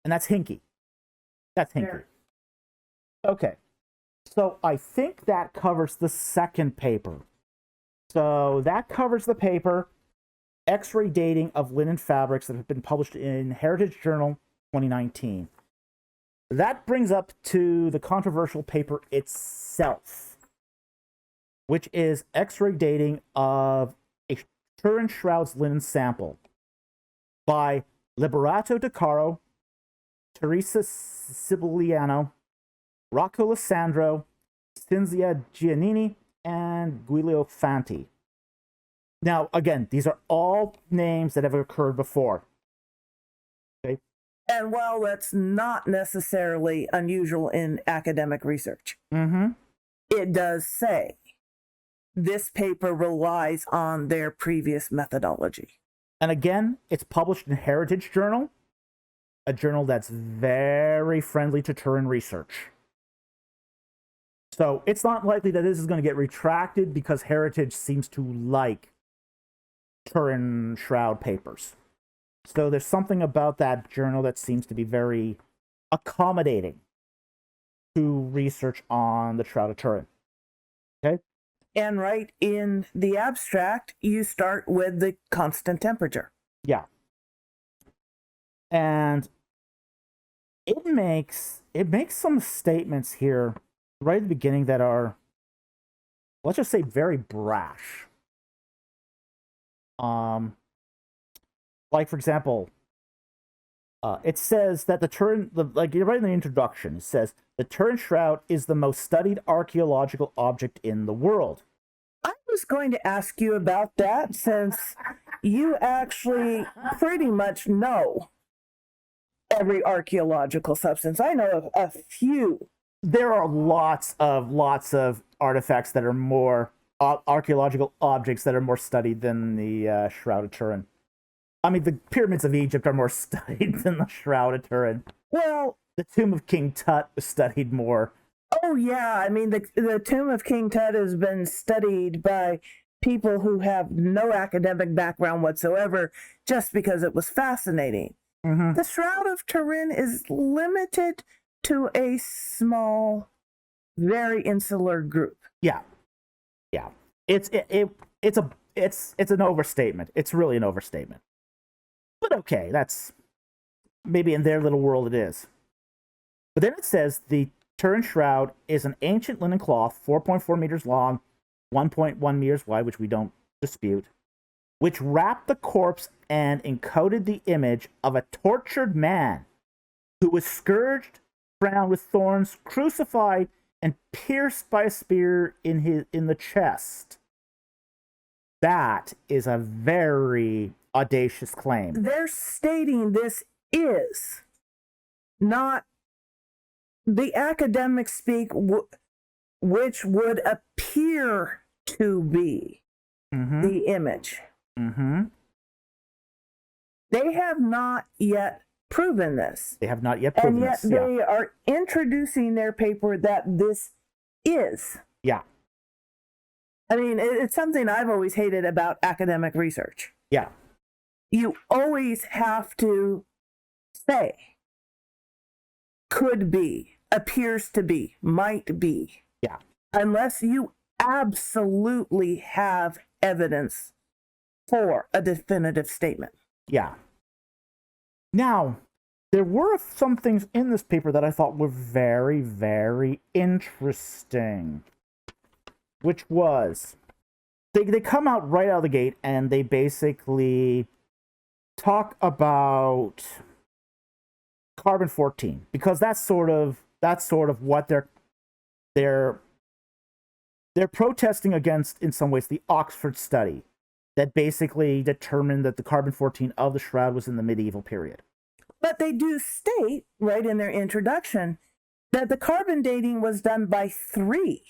Speaker 1: And that's hinky. That's hinky. Fair. Okay. So I think that covers the second paper. So that covers the paper, X-ray dating of linen fabrics, that have been published in Heritage Journal 2019. That brings up to the controversial paper itself, which is X-ray dating of a Turin Shroud's linen sample by Liberato de Caro, Teresa Sibiliano, Rocco Alessandro, Cinzia Giannini, and Giulio Fanti. Now, again, these are all names that have occurred before. Okay.
Speaker 2: And while that's not necessarily unusual in academic research, it does say this paper relies on their previous methodology.
Speaker 1: And again, it's published in Heritage Journal, a journal that's very friendly to Turin research. So it's not likely that this is going to get retracted because Heritage seems to like Turin Shroud papers. So there's something about that journal that seems to be very accommodating to research on the Shroud of Turin. Okay?
Speaker 2: And right in the abstract, you start with the constant temperature.
Speaker 1: Yeah. And it makes some statements here right at the beginning that are, let's just say, very brash. Like, for example, it says that the Turin, like right in the introduction, it says the Turin Shroud is the most studied archaeological object in the world.
Speaker 2: I was going to ask you about that, since you actually pretty much know every archaeological substance. I know of a few.
Speaker 1: There are lots of artifacts that are more archaeological objects that are more studied than the Shroud of Turin. I mean, the pyramids of Egypt are more studied than the Shroud of Turin.
Speaker 2: Well,
Speaker 1: The tomb of King Tut was studied more.
Speaker 2: oh yeah, I mean, the tomb of King Tut has been studied by people who have no academic background whatsoever, just because it was fascinating.
Speaker 1: Mm-hmm.
Speaker 2: The Shroud of Turin is limited to a small, very insular group.
Speaker 1: Yeah. It's an overstatement. It's really an overstatement. But okay, that's maybe in their little world it is. But then it says the Turin Shroud is an ancient linen cloth, 4.4 meters long, 1.1 meters wide, which we don't dispute, which wrapped the corpse and encoded the image of a tortured man who was scourged, crowned with thorns, crucified, and pierced by a spear in the chest. That is a very audacious claim.
Speaker 2: They're stating this is not the academic speak, which would appear to be the image.
Speaker 1: Mm-hmm.
Speaker 2: They have not yet proven this.
Speaker 1: They have not yet proven this.
Speaker 2: And yet they are introducing their paper that this is.
Speaker 1: Yeah.
Speaker 2: I mean, it's something I've always hated about academic research.
Speaker 1: Yeah.
Speaker 2: You always have to say, could be, appears to be, might be.
Speaker 1: Yeah.
Speaker 2: Unless you absolutely have evidence for a definitive statement.
Speaker 1: Yeah. Now, there were some things in this paper that I thought were very, very interesting. Which was, they come out right out of the gate and they basically talk about carbon-14, because that's sort of what they're protesting against in some ways, the Oxford study that basically determined that the carbon-14 of the shroud was in the medieval period.
Speaker 2: But they do state right in their introduction that the carbon dating was done by 3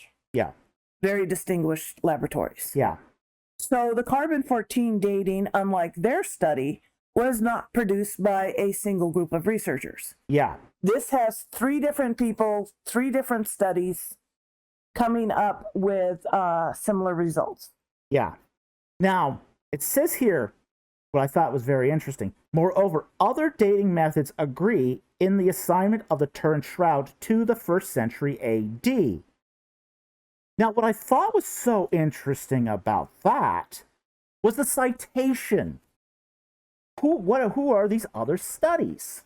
Speaker 2: very distinguished laboratories.
Speaker 1: Yeah.
Speaker 2: So the carbon-14 dating, unlike their study, was not produced by a single group of researchers.
Speaker 1: Yeah.
Speaker 2: This has 3 different people, 3 different studies coming up with similar results.
Speaker 1: Yeah. Now, it says here, what I thought was very interesting. Moreover, other dating methods agree in the assignment of the Turin Shroud to the 1st century AD. Now, what I thought was so interesting about that was the citation. Who are these other studies?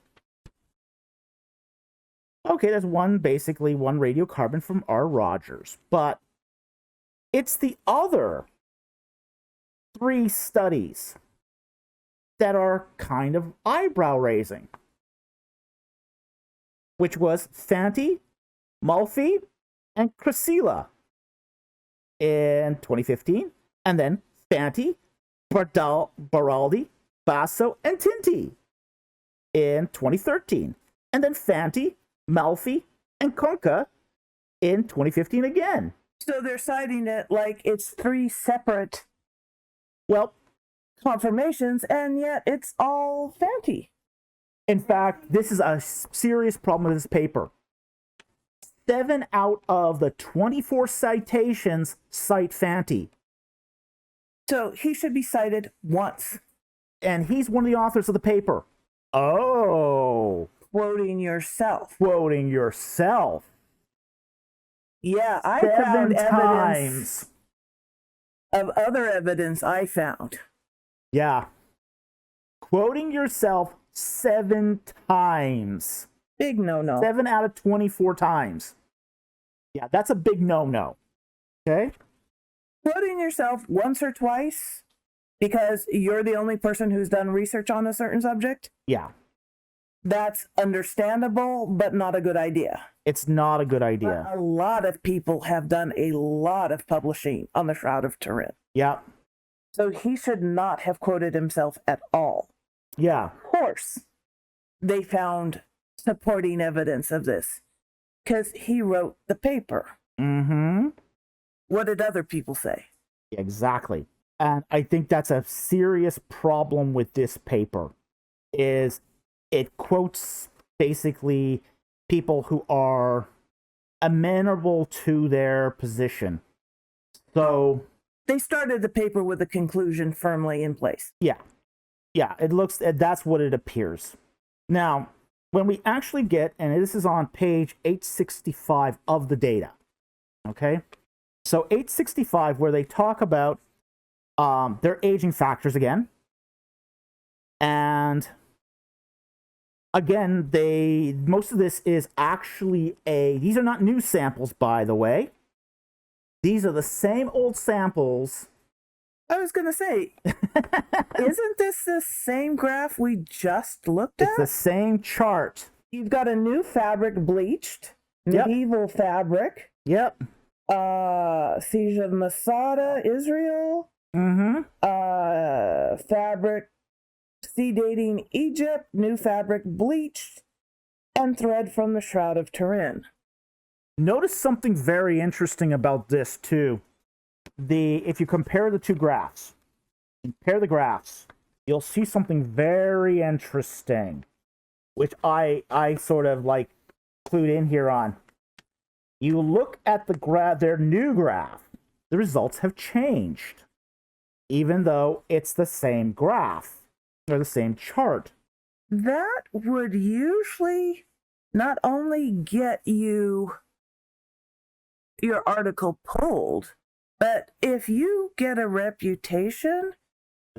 Speaker 1: Okay, there's one radiocarbon from R. Rogers, but it's the other 3 studies that are kind of eyebrow-raising, which was Fanti, Malfi, and Crisilla in 2015, and then Fanti, Baraldi, Basso, and Tinti in 2013, and then Fanti, Malfi, and Conca in 2015 again.
Speaker 2: So they're citing it like it's 3 separate,
Speaker 1: well,
Speaker 2: confirmations, and yet it's all Fanti.
Speaker 1: In fact, this is a serious problem with this paper. 7 out of the 24 citations cite Fanti.
Speaker 2: So he should be cited once.
Speaker 1: And he's one of the authors of the paper. Oh.
Speaker 2: Quoting yourself.
Speaker 1: Quoting yourself.
Speaker 2: Yeah, I
Speaker 1: 7
Speaker 2: found
Speaker 1: times.
Speaker 2: Evidence of other evidence I found.
Speaker 1: Yeah. Quoting yourself 7 times.
Speaker 2: Big no-no.
Speaker 1: 7 out of 24 times. Yeah, that's a big no-no. Okay?
Speaker 2: Quoting yourself once or twice because you're the only person who's done research on a certain subject,
Speaker 1: Yeah.
Speaker 2: that's understandable, but not a good idea.
Speaker 1: It's not a good idea.
Speaker 2: But a lot of people have done a lot of publishing on the Shroud of Turin.
Speaker 1: Yeah.
Speaker 2: So he should not have quoted himself at all.
Speaker 1: Yeah.
Speaker 2: Of course, they found supporting evidence of this because he wrote the paper.
Speaker 1: Mm-hmm.
Speaker 2: What did other people say?
Speaker 1: Exactly. And I think that's a serious problem with this paper, is it quotes basically people who are amenable to their position. So
Speaker 2: They started the paper with a conclusion firmly in place.
Speaker 1: yeah, that's what it appears. Now, when we actually get, and this is on page 865 of the data, okay? So 865, where they talk about their aging factors again. And again, most of this is actually these are not new samples, by the way. These are the same old samples.
Speaker 2: I was going to say, isn't this the same graph we just looked at?
Speaker 1: It's the same chart.
Speaker 2: You've got a new fabric bleached,
Speaker 1: Yep.
Speaker 2: medieval fabric,
Speaker 1: Yep.
Speaker 2: siege of Masada, Israel,
Speaker 1: Mm-hmm.
Speaker 2: fabric sea dating Egypt, new fabric bleached, and thread from the Shroud of Turin.
Speaker 1: Notice something very interesting about this too. If you compare the two graphs, you'll see something very interesting, which I sort of like clued in here on. You look at their new graph, the results have changed, even though it's the same graph or the same chart.
Speaker 2: That would usually not only get you your article pulled, but if you get a reputation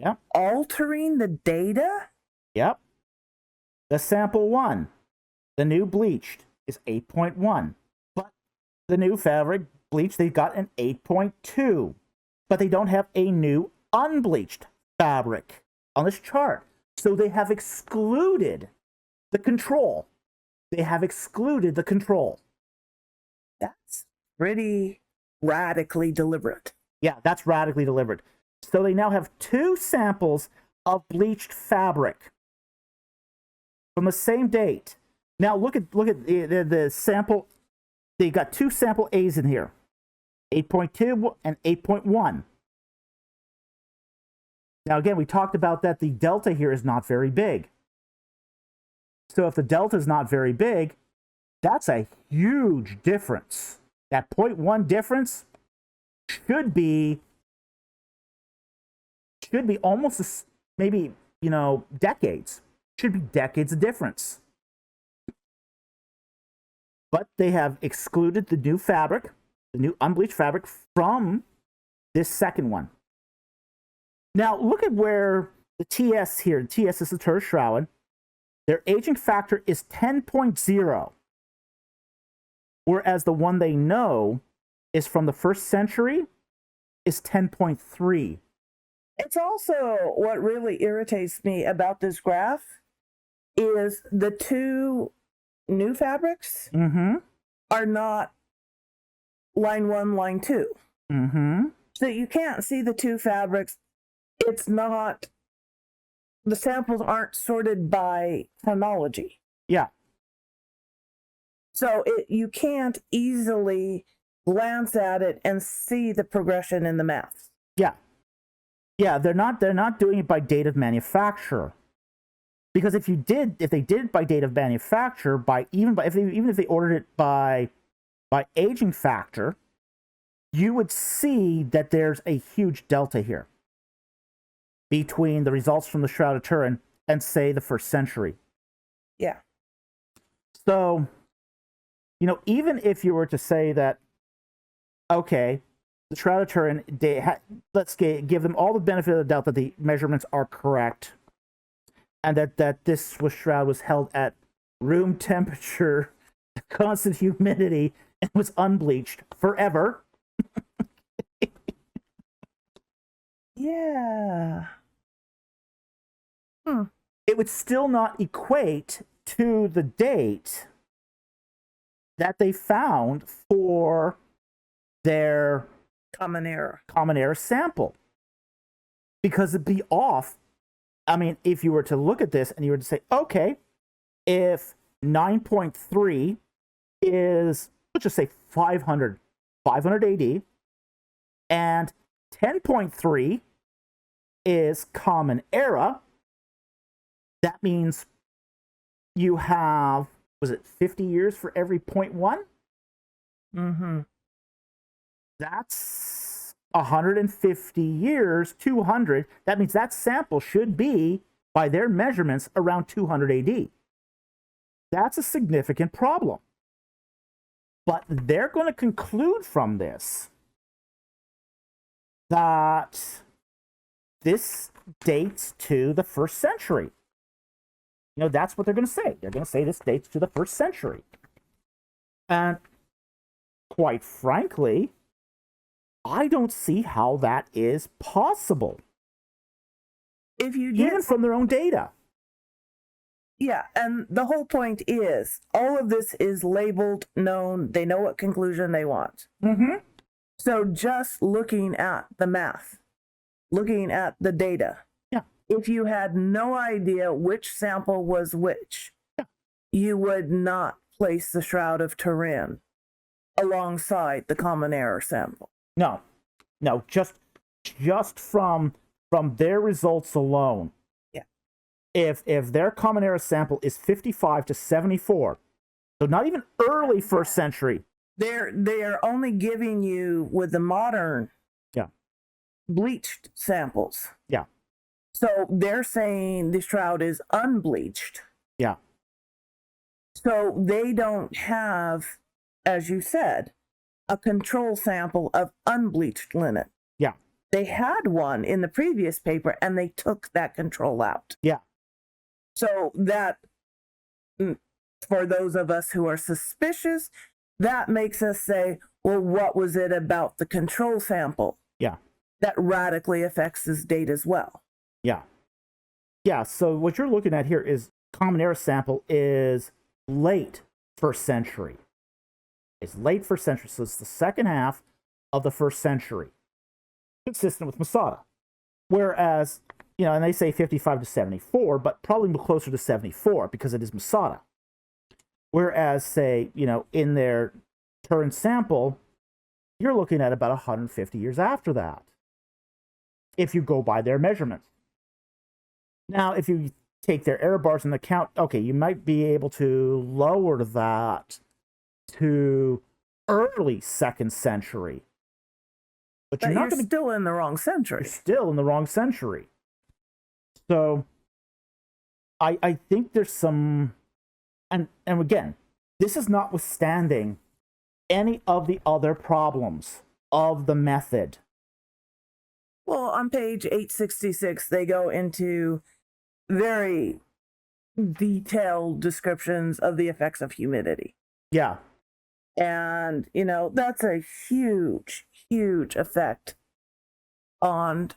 Speaker 1: Yep.
Speaker 2: altering the data,
Speaker 1: Yep. The sample 1, the new bleached, is 8.1. But the new fabric bleached, they've got an 8.2. But they don't have a new unbleached fabric on this chart. So they have excluded the control.
Speaker 2: that's pretty radically deliberate.
Speaker 1: Yeah, that's radically deliberate. So they now have 2 samples of bleached fabric from the same date. Now look at the sample. They got 2 sample A's in here, 8.2 and 8.1. Now again, we talked about that the delta here is not very big. So if the delta is not very big, that's a huge difference. That 0.1 difference should be almost maybe, decades. Should be decades of difference. But they have excluded the new fabric, the new unbleached fabric, from this second one. Now look at where the TS here, the TS is the Tur Shroud, their aging factor is 10.0. Whereas the one they know is from the 1st century is 10.3.
Speaker 2: It's also what really irritates me about this graph is the 2 new fabrics
Speaker 1: Mm-hmm.
Speaker 2: are not line 1, line 2.
Speaker 1: Mm-hmm.
Speaker 2: So you can't see the 2 fabrics. It's not, the samples aren't sorted by chronology.
Speaker 1: Yeah.
Speaker 2: So you can't easily glance at it and see the progression in the maths.
Speaker 1: Yeah. Yeah, they're not doing it by date of manufacture. Because if they did it by date of manufacture, even if they ordered it by aging factor, you would see that there's a huge delta here between the results from the Shroud of Turin and, say, the 1st century.
Speaker 2: Yeah.
Speaker 1: So, even if you were to say that, okay, the Shroud of Turin, let's give them all the benefit of the doubt that the measurements are correct. and that this shroud was held at room temperature, constant humidity, and was unbleached forever.
Speaker 2: Yeah.
Speaker 1: It would still not equate to the date that they found for their
Speaker 2: Common
Speaker 1: error sample, because it'd be off. I mean, if you were to look at this and you were to say, okay, if 9.3 is, let's just say 500 AD, and 10.3 is common era, that means you have, was it 50 years for every 0.1?
Speaker 2: Mm-hmm.
Speaker 1: That's 150 years, 200. That means that sample should be, by their measurements, around 200 AD. That's a significant problem. But they're going to conclude from this that this dates to the 1st century. You know, that's what they're going to say. They're going to say this dates to the 1st century. And quite frankly, I don't see how that is possible.
Speaker 2: If you
Speaker 1: even from their own data.
Speaker 2: Yeah, and the whole point is all of this is labeled, known. They know what conclusion they want.
Speaker 1: Mm-hmm.
Speaker 2: So just looking at the math, looking at the data, if you had no idea which sample was which, you would not place the Shroud of Turin alongside the common error sample.
Speaker 1: No, just from their results alone.
Speaker 2: Yeah.
Speaker 1: If their common error sample is 55 to 74, so not even early 1st century.
Speaker 2: They're only giving you with the modern bleached samples.
Speaker 1: Yeah.
Speaker 2: So they're saying the shroud is unbleached.
Speaker 1: Yeah.
Speaker 2: So they don't have, as you said, a control sample of unbleached linen.
Speaker 1: Yeah.
Speaker 2: They had one in the previous paper and they took that control out.
Speaker 1: Yeah.
Speaker 2: So that, for those of us who are suspicious, that makes us say, well, what was it about the control sample?
Speaker 1: Yeah.
Speaker 2: That radically affects this date as well.
Speaker 1: Yeah. Yeah, so what you're looking at here is common error sample is late 1st century. It's late 1st century, so it's the second half of the 1st century, consistent with Masada. Whereas, you know, and they say 55 to 74, but probably closer to 74 because it is Masada. Whereas, say, you know, in their Turin sample, you're looking at about 150 years after that, if you go by their measurements. Now, if you take their error bars into account, okay, you might be able to lower that to early 2nd century. But you're
Speaker 2: still in the wrong century.
Speaker 1: You're still in the wrong century. So I think there's some, and again, this is notwithstanding any of the other problems of the method.
Speaker 2: Well, on page 866, they go into very detailed descriptions of the effects of humidity.
Speaker 1: Yeah.
Speaker 2: And, you know, that's a huge, huge effect on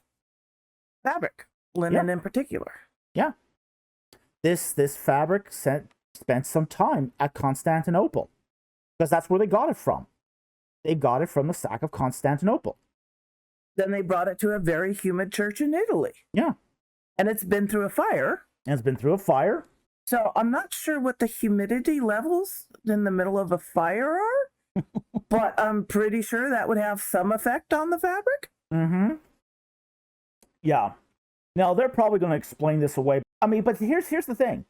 Speaker 2: fabric, linen in particular.
Speaker 1: Yeah. This fabric spent some time at Constantinople because that's where they got it from. They got it from the sack of Constantinople.
Speaker 2: Then they brought it to a very humid church in Italy.
Speaker 1: Yeah.
Speaker 2: And it's been through a fire. So I'm not sure what the humidity levels in the middle of a fire are, but I'm pretty sure that would have some effect on the fabric.
Speaker 1: Mm-hmm. Yeah. Now, they're probably going to explain this away. I mean, but here's the thing.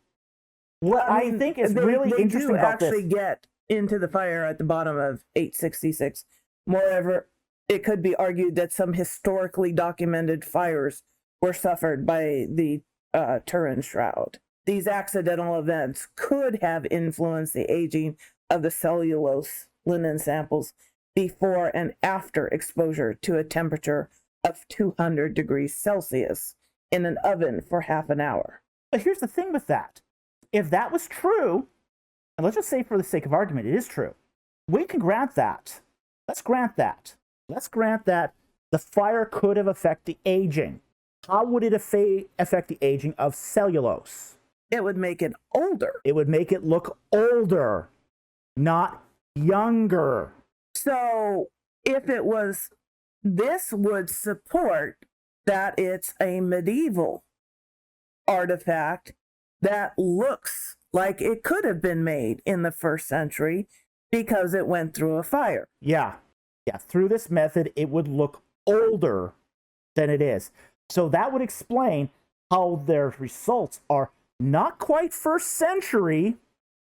Speaker 1: What I think is really interesting about this.
Speaker 2: They do actually get into the fire at the bottom of 866. Moreover, it could be argued that some historically documented fires were suffered by the Turin shroud. These accidental events could have influenced the aging of the cellulose linen samples before and after exposure to a temperature of 200 degrees Celsius in an oven for half an hour.
Speaker 1: But here's the thing with that. If that was true, and let's just say for the sake of argument, it is true, we can grant that. Let's grant that. Let's grant that the fire could have affected the aging. How would it affect the aging of cellulose?
Speaker 2: It would make it older.
Speaker 1: It would make it look older, not younger.
Speaker 2: So if it was, this would support that it's a medieval artifact that looks like it could have been made in the 1st century because it went through a fire.
Speaker 1: Yeah. Through this method, it would look older than it is. So that would explain how their results are not quite 1st century,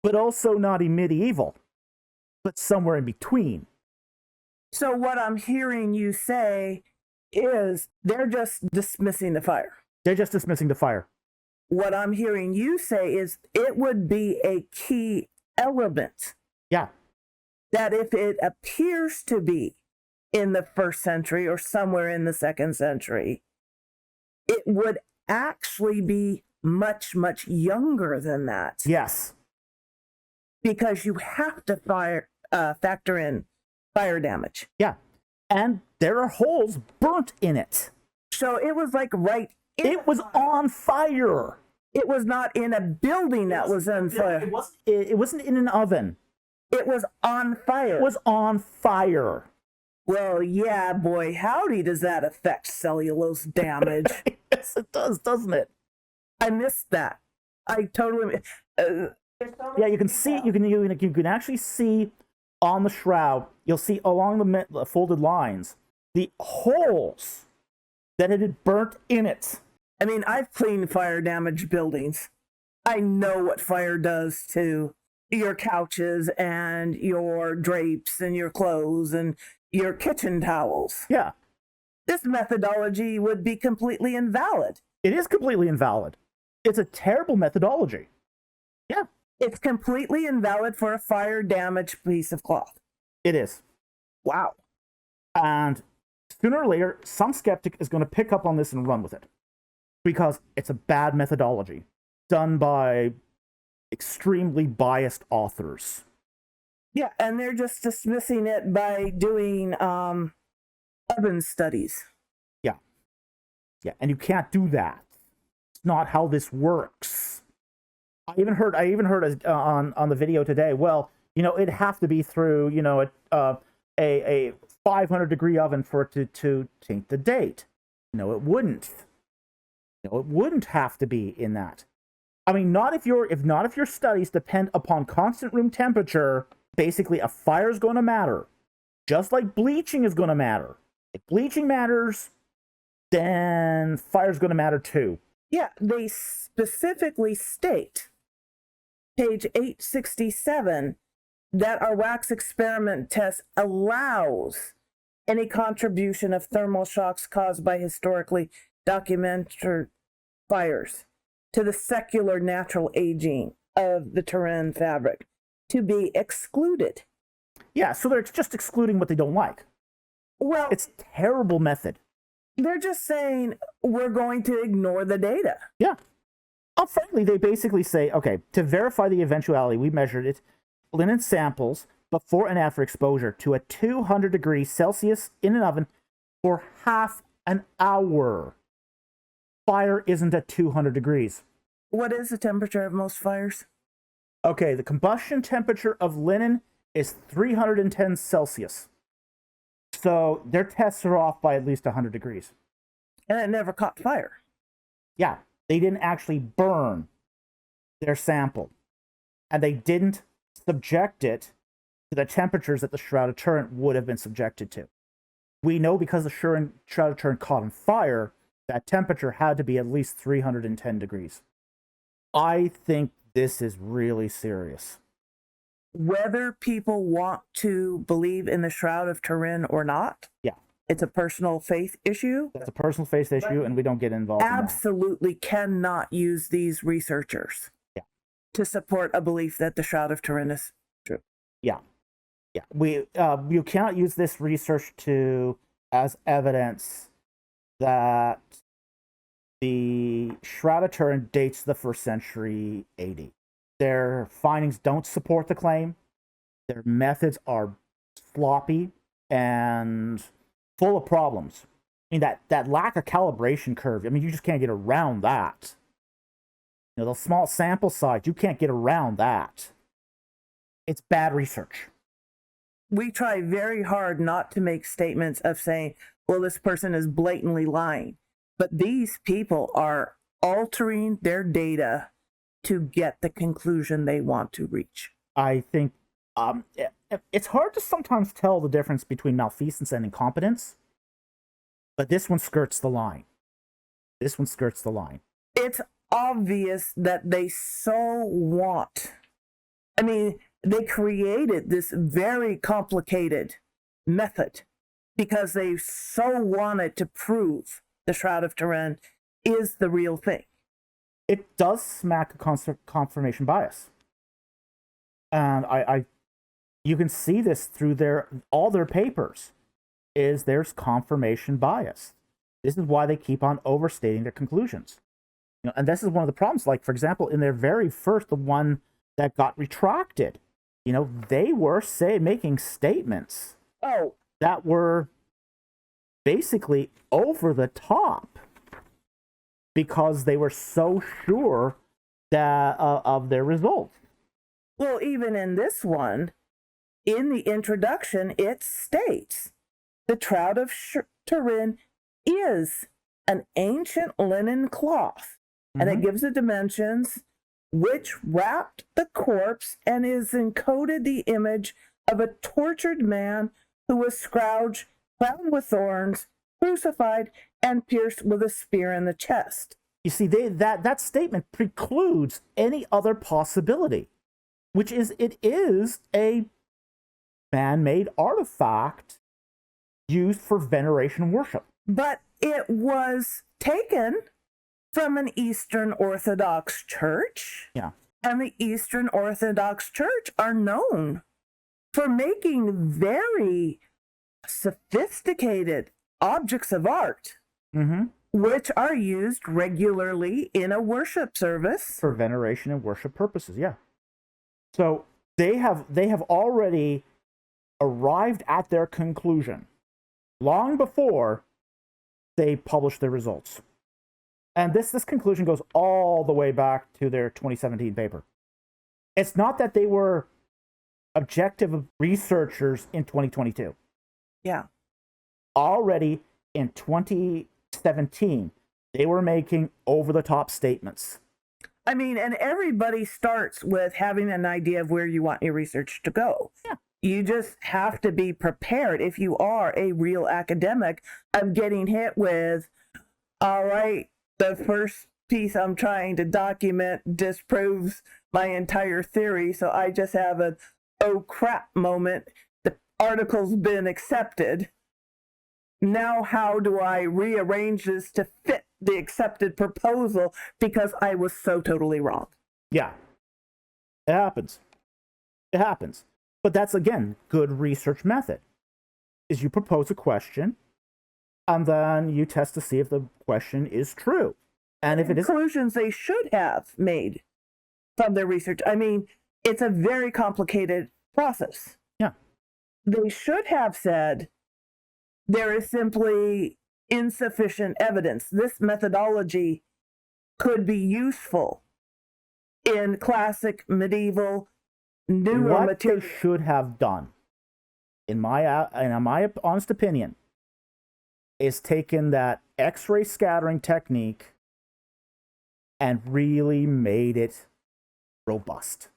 Speaker 1: but also not medieval, but somewhere in between.
Speaker 2: So what I'm hearing you say is they're just dismissing the fire.
Speaker 1: They're just dismissing the fire.
Speaker 2: What I'm hearing you say is it would be a key element.
Speaker 1: Yeah.
Speaker 2: That if it appears to be in the 1st century or somewhere in the 2nd century, it would actually be much, much younger than that.
Speaker 1: Yes.
Speaker 2: Because you have to factor in fire damage.
Speaker 1: Yeah. And there are holes burnt in it.
Speaker 2: So it was like right in
Speaker 1: it was on fire.
Speaker 2: It was not in a building that was on fire.
Speaker 1: It wasn't in an oven.
Speaker 2: It was on fire.
Speaker 1: It was on fire.
Speaker 2: Well, yeah, boy, howdy does that affect cellulose damage.
Speaker 1: Yes, it does, doesn't it?
Speaker 2: I missed that. I totally...
Speaker 1: yeah, you can see, you can actually see on the shroud, you'll see along the folded lines, the holes that it had burnt in it.
Speaker 2: I mean, I've cleaned fire damaged buildings. I know what fire does to your couches and your drapes and your clothes and your kitchen towels.
Speaker 1: Yeah.
Speaker 2: This methodology would be completely invalid.
Speaker 1: It is completely invalid. It's a terrible methodology. Yeah.
Speaker 2: It's completely invalid for a fire damaged piece of cloth.
Speaker 1: It is.
Speaker 2: Wow.
Speaker 1: And sooner or later, some skeptic is going to pick up on this and run with it. Because it's a bad methodology done by extremely biased authors.
Speaker 2: Yeah, and they're just dismissing it by doing oven studies.
Speaker 1: Yeah. Yeah, and you can't do that. It's not how this works. I even heard on the video today, well, it'd have to be through, a 500-degree oven for it to taint the date. No, it wouldn't. No, it wouldn't have to be in that. I mean, not if your studies depend upon constant room temperature. Basically, a fire is going to matter, just like bleaching is going to matter. If bleaching matters, then fire is going to matter too.
Speaker 2: Yeah, they specifically state, page 867, that our wax experiment test allows any contribution of thermal shocks caused by historically documented fires to the secular natural aging of the Turin fabric to be excluded.
Speaker 1: Yeah, so they're just excluding what they don't like.
Speaker 2: Well,
Speaker 1: it's a terrible method.
Speaker 2: They're just saying we're going to ignore the data.
Speaker 1: Yeah. Frankly, they basically say, okay, to verify the eventuality, we measured it, linen samples before and after exposure to a 200 degrees Celsius in an oven for half an hour. Fire isn't at 200 degrees.
Speaker 2: What is the temperature of most fires?
Speaker 1: Okay, the combustion temperature of linen is 310 Celsius. So their tests are off by at least 100 degrees.
Speaker 2: And it never caught fire.
Speaker 1: Yeah, they didn't actually burn their sample. And they didn't subject it to the temperatures that the Shroud of Turin would have been subjected to. We know because the Shroud of Turin caught on fire, that temperature had to be at least 310 degrees. I think this is really serious.
Speaker 2: Whether people want to believe in the Shroud of Turin or not,
Speaker 1: yeah,
Speaker 2: it's a personal faith issue.
Speaker 1: It's a personal faith issue, and we don't get involved in that.
Speaker 2: Absolutely cannot use these researchers to support a belief that the Shroud of Turin is true.
Speaker 1: Yeah. You cannot use this research as evidence that The Shroud of Turin dates the 1st century AD. Their findings don't support the claim. Their methods are sloppy and full of problems. I mean, that lack of calibration curve, I mean, you just can't get around that. You know, the small sample size, you can't get around that. It's bad research.
Speaker 2: We try very hard not to make statements of saying, well, this person is blatantly lying. But these people are altering their data to get the conclusion they want to reach.
Speaker 1: I think it's hard to sometimes tell the difference between malfeasance and incompetence, but this one skirts the line. This one skirts the line.
Speaker 2: It's obvious that they so want. I mean, they created this very complicated method because they so wanted to prove the Shroud of Turin is the real thing.
Speaker 1: It does smack of confirmation bias. And you can see this through all their papers, is there's confirmation bias. This is why they keep on overstating their conclusions. You know, and this is one of the problems. Like, for example, in their very first, the one that got retracted, you know, they were making statements that were basically over the top because they were so sure that of their results.
Speaker 2: Well, even in this one, in the introduction, it states the Shroud of Turin is an ancient linen cloth, and it gives the dimensions, which wrapped the corpse and is encoded the image of a tortured man who was scourged, crowned with thorns, crucified, and pierced with a spear in the chest.
Speaker 1: You see, that statement precludes any other possibility, which is it is a man-made artifact used for veneration and worship.
Speaker 2: But it was taken from an Eastern Orthodox church.
Speaker 1: Yeah.
Speaker 2: And the Eastern Orthodox Church are known for making very sophisticated objects of art, which are used regularly in a worship service.
Speaker 1: For veneration and worship purposes, yeah. So they have already arrived at their conclusion long before they published their results. And this conclusion goes all the way back to their 2017 paper. It's not that they were objective researchers in 2022.
Speaker 2: Yeah.
Speaker 1: Already in 2017, they were making over-the-top statements.
Speaker 2: I mean, and everybody starts with having an idea of where you want your research to go.
Speaker 1: Yeah.
Speaker 2: You just have to be prepared, if you are a real academic, of getting hit with, all right, the first piece I'm trying to document disproves my entire theory, so I just have an oh crap moment. The article's been accepted. Now how do I rearrange this to fit the accepted proposal because I was so totally wrong?
Speaker 1: Yeah. It happens. It happens. But that's, again, good research method. Is you propose a question, and then you test to see if the question is true. And if it is...
Speaker 2: Conclusions they should have made from their research. I mean, it's a very complicated process.
Speaker 1: Yeah.
Speaker 2: They should have said, there is simply insufficient evidence. This methodology could be useful in classic, medieval, newer material.
Speaker 1: What they should have done, in my honest opinion, is taken that X-ray scattering technique and really made it robust.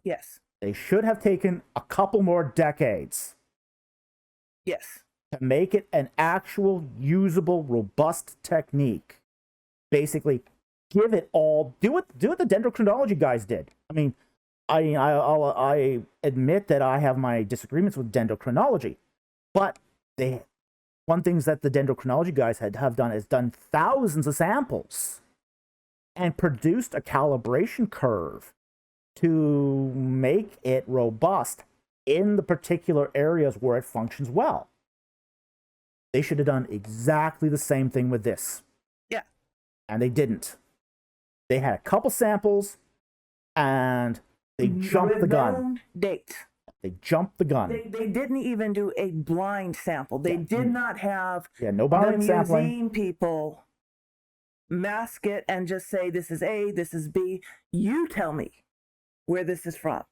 Speaker 2: Yes.
Speaker 1: They should have taken a couple more decades.
Speaker 2: Yes.
Speaker 1: To make it an actual usable, robust technique. Basically, give it all. Do what the dendrochronology guys did. I mean, I admit that I have my disagreements with dendrochronology, but one thing that the dendrochronology guys have done is done thousands of samples and produced a calibration curve to make it robust in the particular areas where it functions well. They should have done exactly the same thing with this.
Speaker 2: Yeah.
Speaker 1: And they didn't. They had a couple samples, and they jumped the gun.
Speaker 2: Date.
Speaker 1: They jumped the gun.
Speaker 2: They didn't even do a blind sample. They did not have
Speaker 1: no blind
Speaker 2: the
Speaker 1: sampling.
Speaker 2: museum people mask it and just say, this is A, this is B. You tell me where this is from.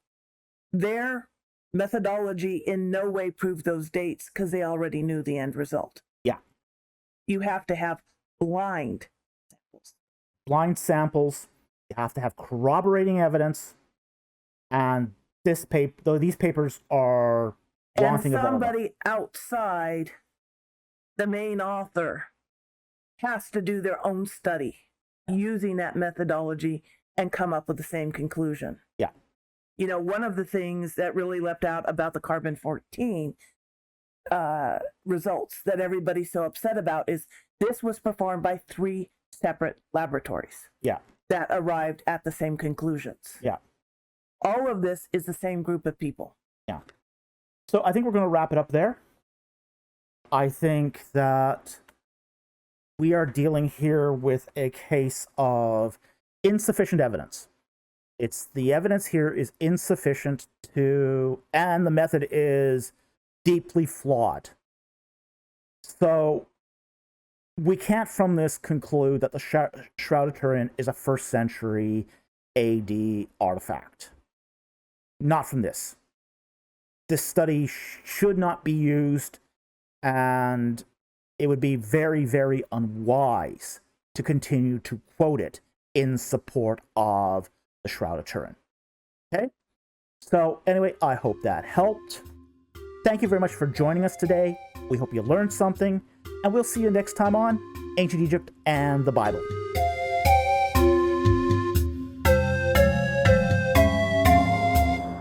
Speaker 2: Their methodology in no way proved those dates because they already knew the end result.
Speaker 1: Yeah.
Speaker 2: You have to have blind samples.
Speaker 1: Blind samples. You have to have corroborating evidence. And these papers are wanting
Speaker 2: and
Speaker 1: of all that.
Speaker 2: somebody outside the main author has to do their own study using that methodology and come up with the same conclusion.
Speaker 1: Yeah.
Speaker 2: You know, one of the things that really leapt out about the carbon-14 results that everybody's so upset about is this was performed by 3 separate laboratories.
Speaker 1: Yeah.
Speaker 2: That arrived at the same conclusions.
Speaker 1: Yeah.
Speaker 2: All of this is the same group of people.
Speaker 1: Yeah. So I think we're going to wrap it up there. I think that we are dealing here with a case of insufficient evidence. The evidence here is insufficient and the method is deeply flawed. So we can't from this conclude that the Shroud of Turin is a 1st century AD artifact. Not from this. This study should not be used, and it would be very, very unwise to continue to quote it in support of the Shroud of Turin. Okay? So anyway, I hope that helped. Thank you very much for joining us today. We hope you learned something, and we'll see you next time on Ancient Egypt and the Bible.